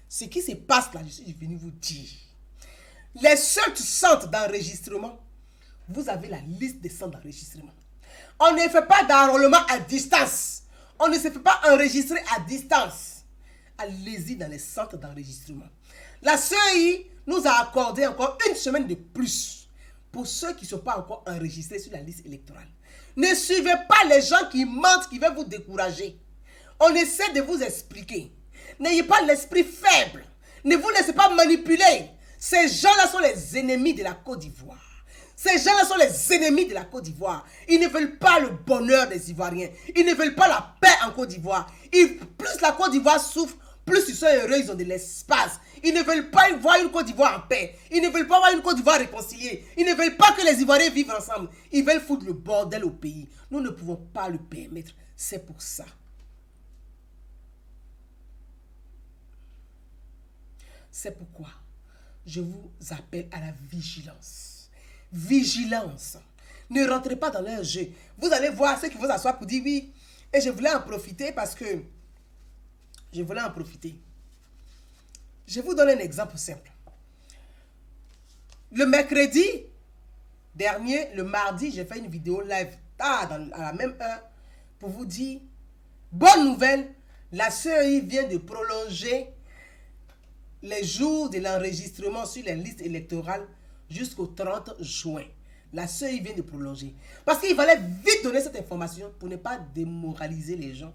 Ce qui se passe là, je suis venu vous dire. Les seuls centres d'enregistrement, vous avez la liste des centres d'enregistrement. On ne fait pas d'enrôlement à distance. On ne se fait pas enregistrer à distance. Allez-y dans les centres d'enregistrement. La CEI nous a accordé encore une semaine de plus pour ceux qui ne sont pas encore enregistrés sur la liste électorale. Ne suivez pas les gens qui mentent, qui veulent vous décourager. On essaie de vous expliquer. N'ayez pas l'esprit faible. Ne vous laissez pas manipuler. Ces gens-là sont les ennemis de la Côte d'Ivoire. Ces gens-là sont les ennemis de la Côte d'Ivoire. Ils ne veulent pas le bonheur des Ivoiriens. Ils ne veulent pas la paix en Côte d'Ivoire. Plus la Côte d'Ivoire souffre, plus ils sont heureux, ils ont de l'espace. Ils ne veulent pas voir une Côte d'Ivoire en paix. Ils ne veulent pas voir une Côte d'Ivoire réconciliée. Ils ne veulent pas que les Ivoiriens vivent ensemble. Ils veulent foutre le bordel au pays. Nous ne pouvons pas le permettre. C'est pour ça. C'est pourquoi je vous appelle à la vigilance. Vigilance. Ne rentrez pas dans leur jeu. Vous allez voir ceux qui vont s'asseoir pour dire oui. Et je voulais en profiter parce que... Je voulais en profiter. Je vous donne un exemple simple. Le mercredi dernier, le mardi, j'ai fait une vidéo live à la même heure pour vous dire, bonne nouvelle, la CEI vient de prolonger les jours de l'enregistrement sur les listes électorales jusqu'au 30 juin. La CEI vient de prolonger. Parce qu'il fallait vite donner cette information pour ne pas démoraliser les gens.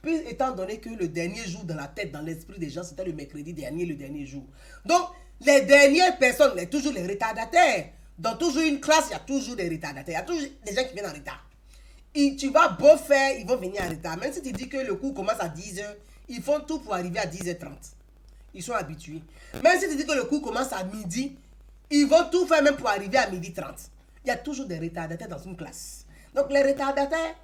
Puis étant donné que le dernier jour dans la tête, dans l'esprit des gens, c'était le mercredi dernier, le dernier jour. Donc, les dernières personnes, toujours les retardataires. Dans toujours une classe, il y a toujours des retardataires. Il y a toujours des gens qui viennent en retard. Et tu vas beau faire, ils vont venir en retard. Même si tu dis que le cours commence à 10h, ils font tout pour arriver à 10h30. Ils sont habitués. Même si tu dis que le cours commence à midi, ils vont tout faire même pour arriver à 12h30. Il y a toujours des retardataires dans une classe. Donc, les retardataires...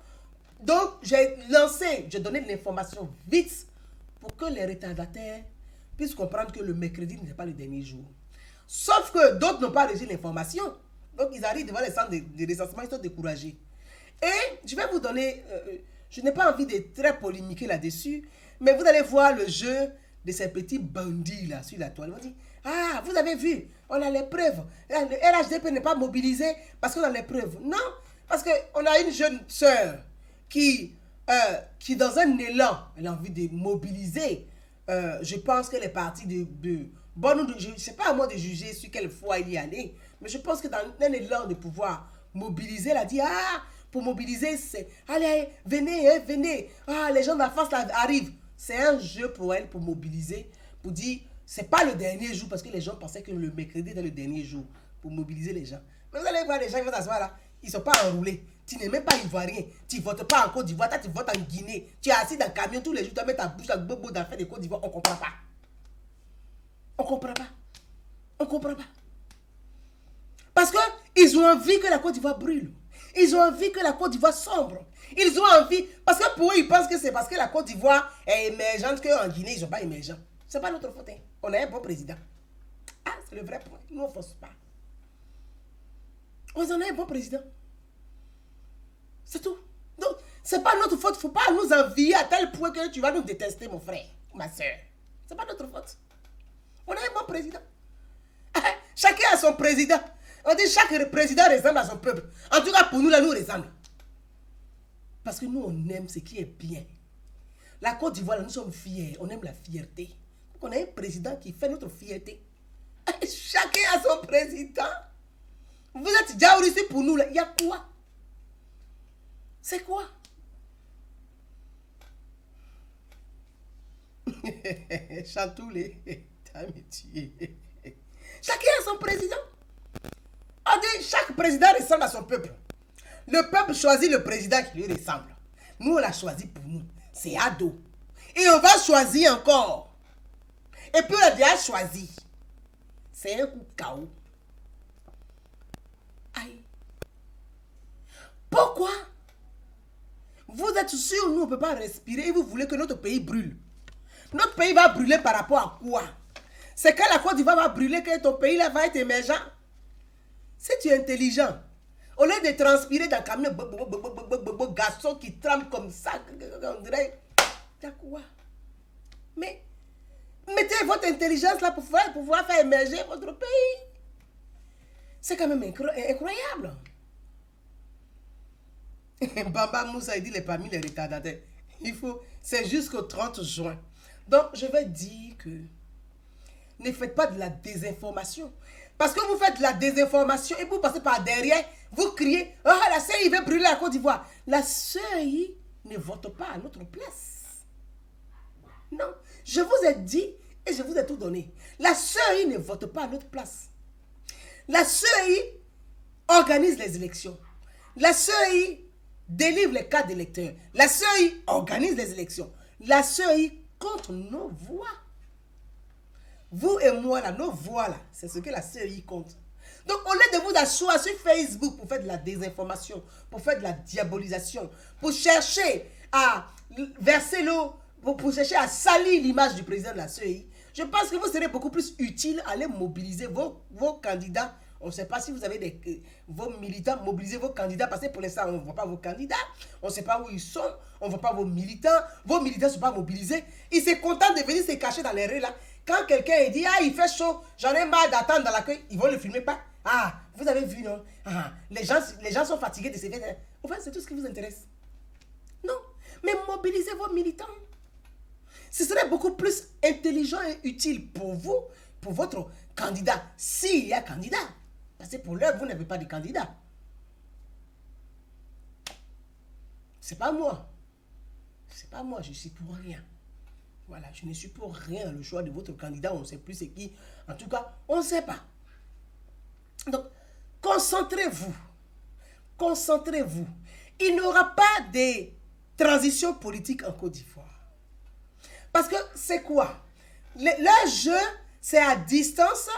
Donc, j'ai donné de l'information vite pour que les retardataires puissent comprendre que le mercredi n'est pas le dernier jour. Sauf que d'autres n'ont pas reçu l'information. Donc, ils arrivent devant les centres de recensement, ils sont découragés. Et je vais vous donner... je n'ai pas envie de très polémiquer là-dessus, mais vous allez voir le jeu de ces petits bandits là sur la toile. Ils vont dire, Ah, vous avez vu, on a les preuves. Le RHDP n'est pas mobilisé parce qu'on a les preuves. Non, parce qu'on a une jeune sœur qui dans un élan, elle a envie de mobiliser. Je pense qu'elle est partie de bon, je ne sais pas à moi de juger sur quelle foi il y allait, mais je pense que dans un élan de pouvoir mobiliser, elle a dit, ah, pour mobiliser, c'est, allez, venez, venez, ah, les gens de la face là, arrivent. C'est un jeu pour elle, pour mobiliser, pour dire, c'est pas le dernier jour, parce que les gens pensaient que le mercredi était le dernier jour, pour mobiliser les gens. Mais vous allez voir, les gens, ils vont s'asseoir là, ils ne sont pas enroulés. Tu n'es même pas ivoirien, tu ne votes pas en Côte d'Ivoire, tu votes en Guinée, tu es assis dans le camion tous les jours, tu vas mettre ta bouche avec bobo d'affaires de Côte d'Ivoire, on ne comprend pas. On ne comprend pas. On ne comprend pas. Parce qu'ils ont envie que la Côte d'Ivoire brûle. Ils ont envie que la Côte d'Ivoire sombre. Ils ont envie, parce que pour eux, ils pensent que c'est parce que la Côte d'Ivoire est émergente qu'en Guinée, ils ne sont pas émergents. Ce n'est pas notre faute. Hein. On a un bon président. Ah, c'est le vrai point. Nous, on ne force pas. On a un bon président. C'est tout. Donc, ce n'est pas notre faute. Il ne faut pas nous envier à tel point que tu vas nous détester, mon frère, ma soeur. Ce n'est pas notre faute. On a un bon président. Chacun a son président. On dit chaque président ressemble à son peuple. En tout cas, pour nous, là, nous ressemble. Parce que nous, on aime ce qui est bien. La Côte d'Ivoire, nous sommes fiers. On aime la fierté. Donc, on a un président qui fait notre fierté. Chacun a son président. Vous êtes déjà ici pour nous, là. Il y a quoi? C'est quoi? Chantoulé. Chacun a son président. On dit chaque président ressemble à son peuple. Le peuple choisit le président qui lui ressemble. Nous, on l'a choisi pour nous. C'est Ado. Et on va choisir encore. Et puis on a déjà choisi. C'est un coup de chaos. Aïe. Pourquoi? Vous êtes sûr, nous, on ne peut pas respirer et vous voulez que notre pays brûle. Notre pays va brûler par rapport à quoi? C'est quand la Côte d'Ivoire va brûler que ton pays là va être émergent. Si tu es intelligent, au lieu de transpirer dans le camion, garçon qui tremble comme ça, on dirait, il y a quoi? Mais mettez votre intelligence là pour pouvoir faire émerger votre pays. C'est quand même incroyable. Bamba Moussa, il dit les parmi les retardataires. C'est jusqu'au 30 juin. Donc, je vais dire que ne faites pas de la désinformation. Parce que vous faites de la désinformation et vous passez par derrière, vous criez, oh, la CEI veut brûler la Côte d'Ivoire. La CEI ne vote pas à notre place. Non, je vous ai dit et je vous ai tout donné. La CEI ne vote pas à notre place. La CEI organise les élections. La CEI délivre les cartes d'électeurs. La CEI organise les élections. La CEI compte nos voix. Vous et moi, là, nos voix, là, c'est ce que la CEI compte. Donc, au lieu de vous asseoir sur Facebook pour faire de la désinformation, pour faire de la diabolisation, pour chercher à verser l'eau, pour chercher à salir l'image du président de la CEI, je pense que vous serez beaucoup plus utile à aller mobiliser vos candidats. On ne sait pas si vous avez vos militants, mobiliser vos candidats, parce que pour l'instant, on ne voit pas vos candidats, on ne sait pas où ils sont, on ne voit pas vos militants ne sont pas mobilisés. Ils se contentent de venir se cacher dans les rues là. Quand quelqu'un dit, ah, il fait chaud, j'en ai marre d'attendre dans l'accueil, ils vont le filmer pas. Ah, vous avez vu, non? Ah, les gens sont fatigués de ces faits. Enfin, c'est tout ce qui vous intéresse. Non, mais mobilisez vos militants. Ce serait beaucoup plus intelligent et utile pour vous, pour votre candidat, s'il y a candidat. Parce que pour l'heure, vous n'avez pas de candidat. C'est pas moi. C'est pas moi, je suis pour rien. Voilà, je ne suis pour rien. Le choix de votre candidat, on ne sait plus c'est qui. En tout cas, on ne sait pas. Donc, concentrez-vous. Concentrez-vous. Il n'y aura pas de transition politique en Côte d'Ivoire. Parce que c'est quoi? Le jeu, c'est à distance,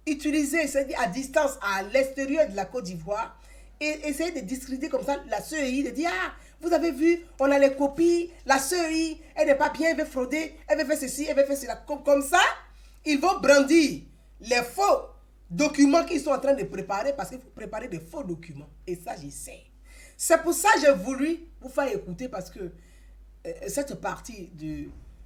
utiliser, c'est-à-dire à distance, à l'extérieur de la Côte d'Ivoire, et essayer de discréditer comme ça la CEI, de dire, ah, vous avez vu, on a les copies, la CEI, elle n'est pas bien, elle veut frauder, elle veut faire ceci, elle veut faire cela. Comme ça, ils vont brandir les faux documents qu'ils sont en train de préparer, parce qu'il faut préparer des faux documents. Et ça, je sais. C'est pour ça que j'ai voulu vous faire écouter, parce que cette partie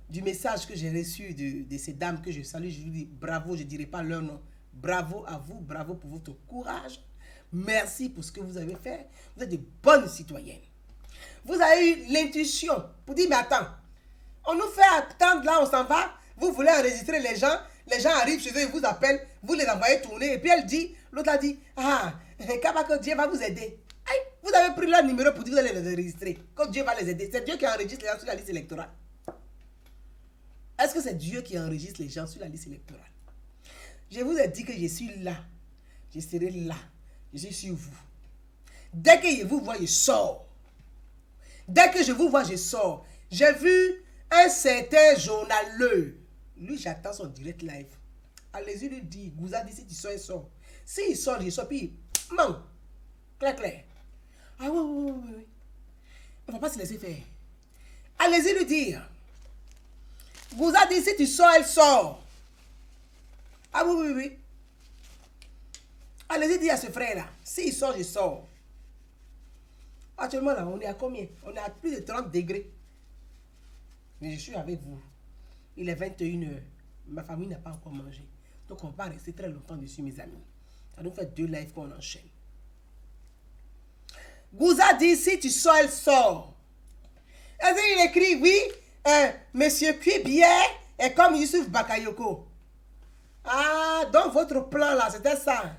du message que j'ai reçu de ces dames que je salue, je vous dis bravo, je ne dirai pas leur nom. Bravo à vous, bravo pour votre courage. Merci pour ce que vous avez fait. Vous êtes de bonnes citoyennes. Vous avez eu l'intuition pour dire, mais attends, on nous fait attendre là, on s'en va, vous voulez enregistrer les gens arrivent chez eux, ils vous appellent, vous les envoyez tourner, et puis elle dit, l'autre a dit, ah, Kabako, Dieu va vous aider. Aïe, vous avez pris leur numéro pour dire que vous allez les enregistrer, quand Dieu va les aider. C'est Dieu qui enregistre les gens sur la liste électorale. Est-ce que c'est Dieu qui enregistre les gens sur la liste électorale? Je vous ai dit que je suis là, je serai là, je suis sur vous. Dès que je vous vois, je sors. Dès que je vous vois, je sors. J'ai vu un certain journaleux. Lui, j'attends son direct live. Allez-y lui dire, Gouza dit si tu sors, il sort. Si il sort, je sors, puis non. Clair. Ah oui. On ne va pas se laisser faire. Allez-y lui dire. Gouza dit si tu sors, elle sort. Ah oui. Allez-y dire à ce frère-là. Si il sort, je sors. Actuellement, là, on est à combien? On est à plus de 30 degrés. Mais je suis avec vous. Il est 21h. Ma famille n'a pas encore mangé. Donc, on va pas rester très longtemps dessus, mes amis. Ça nous fait 2 lives qu'on enchaîne. Gouza dit, si tu sors, elle sort. Et il écrit, oui, Monsieur Cuibier est comme Youssouf Bakayoko. Ah, donc votre plan là, c'était ça.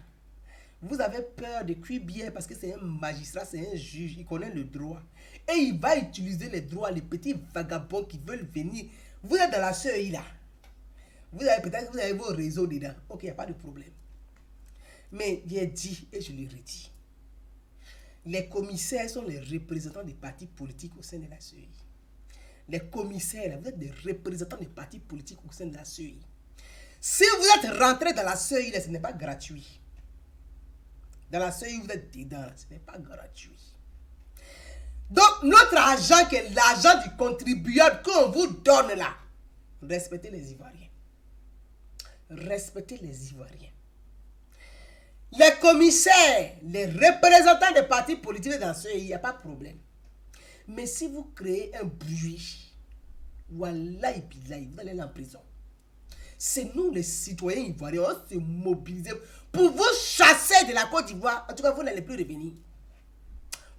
Vous avez peur de Cuibier parce que c'est un magistrat, c'est un juge, il connaît le droit. Et il va utiliser les droits, les petits vagabonds qui veulent venir. Vous êtes dans la CEI là. Peut-être que vous avez vos réseaux dedans. Ok, il n'y a pas de problème. Mais j'ai dit et je le redis. Les commissaires sont les représentants des partis politiques au sein de la CEI. Les commissaires, là, vous êtes des représentants des partis politiques au sein de la CEI. Si vous êtes rentré dans la CEI, là, ce n'est pas gratuit. Dans la CEI, vous êtes dedans, là, ce n'est pas gratuit. Donc, notre argent, qui est l'argent du contribuable qu'on vous donne là, respectez les Ivoiriens. Respectez les Ivoiriens. Les commissaires, les représentants des partis politiques dans ce pays, il n'y a pas de problème. Mais si vous créez un bruit, wallahi billahi, vous allez aller en prison. C'est nous les citoyens ivoiriens, on se mobilise pour vous chasser de la Côte d'Ivoire. En tout cas, vous n'allez plus revenir.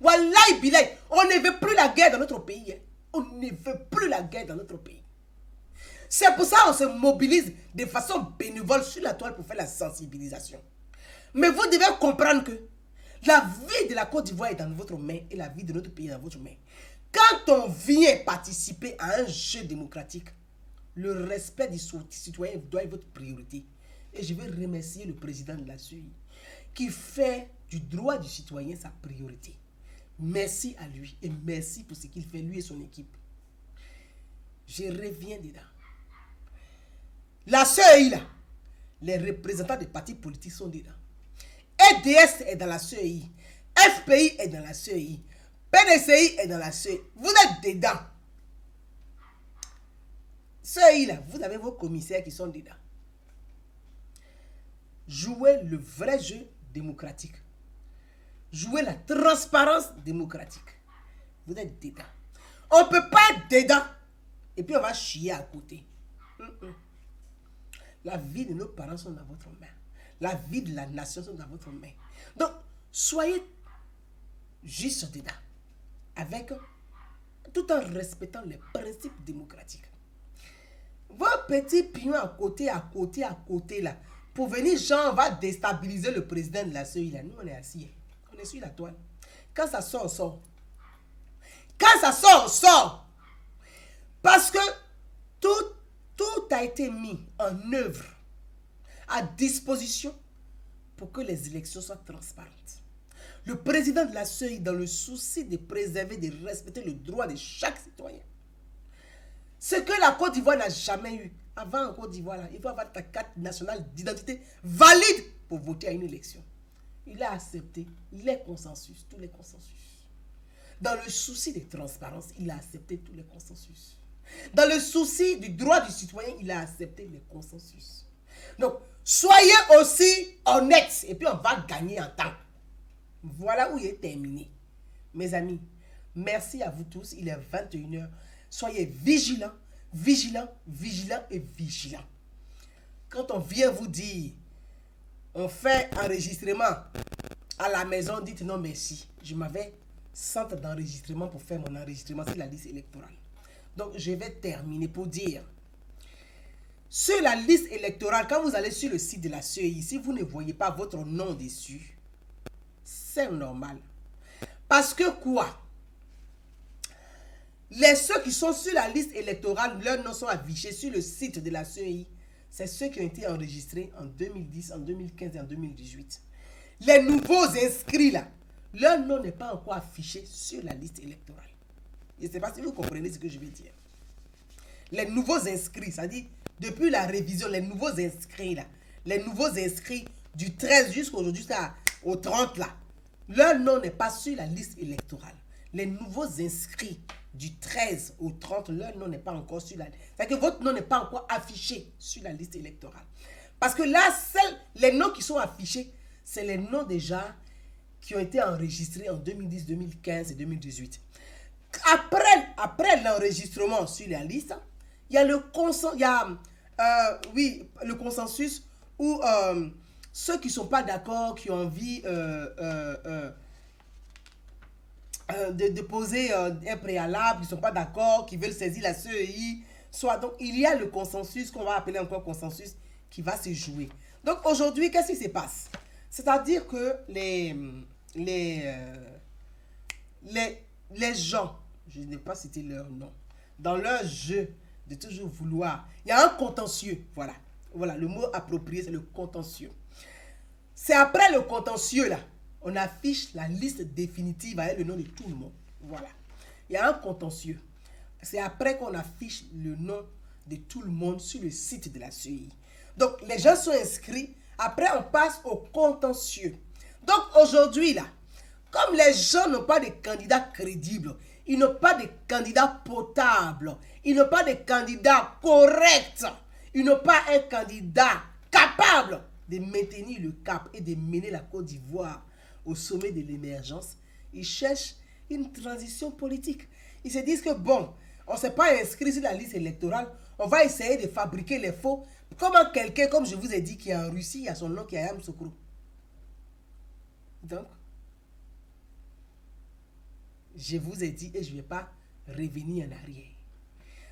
Wallahi billahi, on ne veut plus la guerre dans notre pays. On ne veut plus la guerre dans notre pays. C'est pour ça qu'on se mobilise de façon bénévole sur la toile pour faire la sensibilisation. Mais vous devez comprendre que la vie de la Côte d'Ivoire est dans votre main et la vie de notre pays est dans votre main. Quand on vient participer à un jeu démocratique, le respect du citoyen doit être votre priorité. Et je veux remercier le président de la CEI qui fait du droit du citoyen sa priorité. Merci à lui et merci pour ce qu'il fait, lui et son équipe. Je reviens dedans. La CEI, là, les représentants des partis politiques sont dedans. EDS est dans la CEI. FPI est dans la CEI. PDCI est dans la CEI. Vous êtes dedans. CEI, là, vous avez vos commissaires qui sont dedans. Jouez le vrai jeu démocratique. Jouez la transparence démocratique. Vous êtes dedans. On ne peut pas être dedans. Et puis on va chier à côté. La vie de nos parents sont dans votre main. La vie de la nation sont dans votre main. Donc, soyez juste dedans. Tout en respectant les principes démocratiques. Vos petits pions à côté là, pour venir, genre, on va déstabiliser le président de la CEI là. Nous, on est assis. On est sur la toile. Quand ça sort, on sort. Quand ça sort, on sort. Parce que tout a été mis en œuvre, à disposition, pour que les élections soient transparentes. Le président de la CEI, dans le souci de préserver, de respecter le droit de chaque citoyen, ce que la Côte d'Ivoire n'a jamais eu. Avant en Côte d'Ivoire, il faut avoir ta carte nationale d'identité valide pour voter à une élection. Il a accepté les consensus, tous les consensus. Dans le souci de transparence, il a accepté tous les consensus. Dans le souci du droit du citoyen, il a accepté les consensus. Donc, soyez aussi honnêtes et puis on va gagner en temps. Voilà où il est terminé. Mes amis, merci à vous tous. Il est 21h. Soyez vigilants. Vigilant, vigilant et vigilant. Quand on vient vous dire, on fait enregistrement à la maison, dites non merci. Je m'avais centre d'enregistrement pour faire mon enregistrement sur la liste électorale. Donc, je vais terminer pour dire, sur la liste électorale, quand vous allez sur le site de la CEI, si vous ne voyez pas votre nom dessus, c'est normal. Parce que quoi? Ceux qui sont sur la liste électorale, leurs noms sont affichés sur le site de la CEI. C'est ceux qui ont été enregistrés en 2010, en 2015 et en 2018. Les nouveaux inscrits là, leur nom n'est pas encore affiché sur la liste électorale. Je ne sais pas si vous comprenez ce que je veux dire. Les nouveaux inscrits, c'est-à-dire depuis la révision, les nouveaux inscrits là, les nouveaux inscrits du 13 jusqu'aujourd'hui, jusqu'au 30 là, leur nom n'est pas sur la liste électorale. Les nouveaux inscrits du 13 au 30, leur nom n'est pas encore sur la liste. C'est-à-dire que votre nom n'est pas encore affiché sur la liste électorale. Parce que là, les noms qui sont affichés, c'est les noms déjà qui ont été enregistrés en 2010, 2015 et 2018. Après l'enregistrement sur la liste, il y a le consensus où ceux qui ne sont pas d'accord, qui ont envie de déposer un préalable, qui ne sont pas d'accord, qui veulent saisir la CEI, donc il y a le consensus qu'on va appeler encore consensus qui va se jouer. Donc aujourd'hui, qu'est-ce qui se passe? C'est-à-dire que les gens, je n'ai pas cité leur nom, dans leur jeu de toujours vouloir, il y a un contentieux, voilà le mot approprié, c'est le contentieux. C'est après le contentieux là, on affiche la liste définitive avec le nom de tout le monde, voilà. Il y a un contentieux, c'est après qu'on affiche le nom de tout le monde sur le site de la CEI. Donc les gens sont inscrits, après on passe au contentieux. Donc aujourd'hui là, comme les gens n'ont pas de candidats crédibles, ils n'ont pas de candidats potables, ils n'ont pas de candidats corrects, ils n'ont pas un candidat capable de maintenir le cap et de mener la Côte d'Ivoire au sommet de l'émergence, ils cherchent une transition politique. Ils se disent que bon, on ne s'est pas inscrit sur la liste électorale, on va essayer de fabriquer les faux. Comment quelqu'un, comme je vous ai dit, qui est en Russie, il a son nom qui est Ayam Sokro. Donc, je vous ai dit et je ne vais pas revenir en arrière.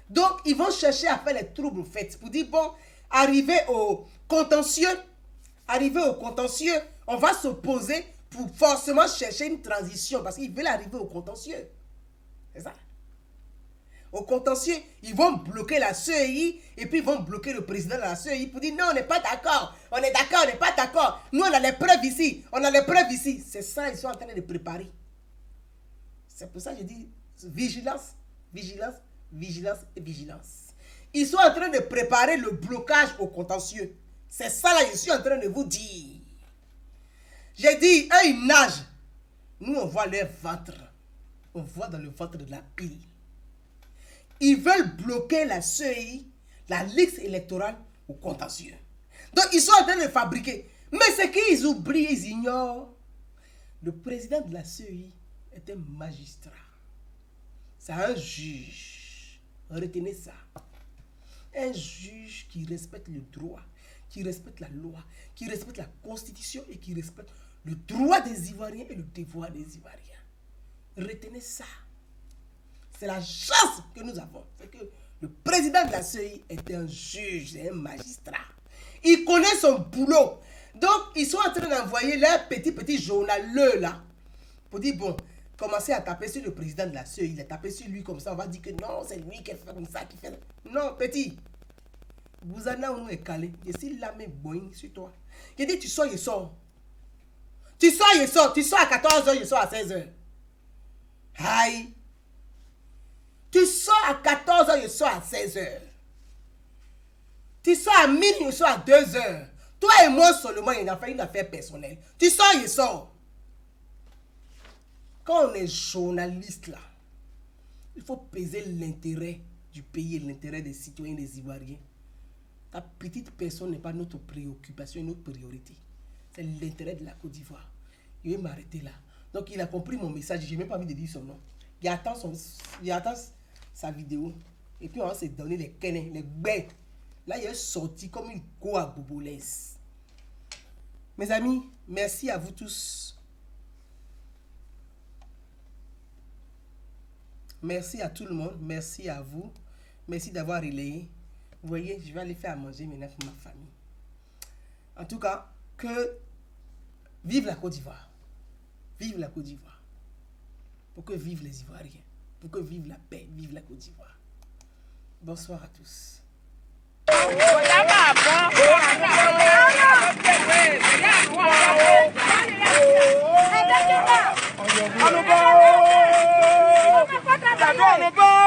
Donc, ils vont chercher à faire les troubles faits pour dire, bon, arrivé au contentieux, on va s'opposer pour forcément chercher une transition parce qu'ils veulent arriver au contentieux. C'est ça. Au contentieux, ils vont bloquer la CEI et puis ils vont bloquer le président de la CEI pour dire non, on n'est pas d'accord, on est d'accord, on n'est pas d'accord. Nous, on a les preuves ici, C'est ça, ils sont en train de préparer. C'est pour ça que je dis vigilance, vigilance, vigilance et vigilance. Ils sont en train de préparer le blocage au contentieux. C'est ça là, je suis en train de vous dire. J'ai dit, eux, ils nagent. Nous, on voit leur ventre. On voit dans le ventre de la pile. Ils veulent bloquer la CEI, la liste électorale au contentieux. Donc, ils sont en train de fabriquer. Mais ce qu'ils oublient, ils ignorent. Le président de la CEI est un magistrat. C'est un juge. Retenez ça. Un juge qui respecte le droit, qui respecte la loi, qui respecte la constitution et qui respecte le droit des Ivoiriens et le devoir des Ivoiriens. Retenez ça. C'est la chance que nous avons. C'est que le président de la CEI est un juge, c'est un magistrat. Il connaît son boulot. Donc, ils sont en train d'envoyer leurs petits journaleux là. Pour dire, bon, commencez à taper sur le président de la CEI. Il a tapé sur lui comme ça. On va dire que non, c'est lui qui fait comme ça, qui fait. Non, petit. Vous en avez un calé. Je suis là, mais boing sur toi. Je dis, tu sors, je sors. Tu sors, je sors. Tu sors à 14h, je sors à 16h. Aïe. Tu sors à 14h, je sors à 16h. Tu sors à minuit, je sors à 2h. Toi et moi seulement, il a fait une affaire personnelle. Tu sors, je sors. Quand on est journaliste là, il faut peser l'intérêt du pays et l'intérêt des citoyens, des Ivoiriens. Ta petite personne n'est pas notre préoccupation, notre priorité. C'est l'intérêt de la Côte d'Ivoire. Il va m'arrêter là. Donc il a compris mon message. Je n'ai même pas envie de dire son nom. Il attend sa vidéo. Et puis on va se donner les canets, les bêtes. Là, il est sorti comme une go à bobolaise. Mes amis, merci à vous tous. Merci à tout le monde. Merci à vous. Merci d'avoir relayé. Vous voyez, je vais aller faire à manger maintenant pour ma famille. En tout cas, que vive la Côte d'Ivoire. Vive la Côte d'Ivoire. Pour que vivent les Ivoiriens. Pour que vive la paix. Vive la Côte d'Ivoire. Bonsoir à tous. On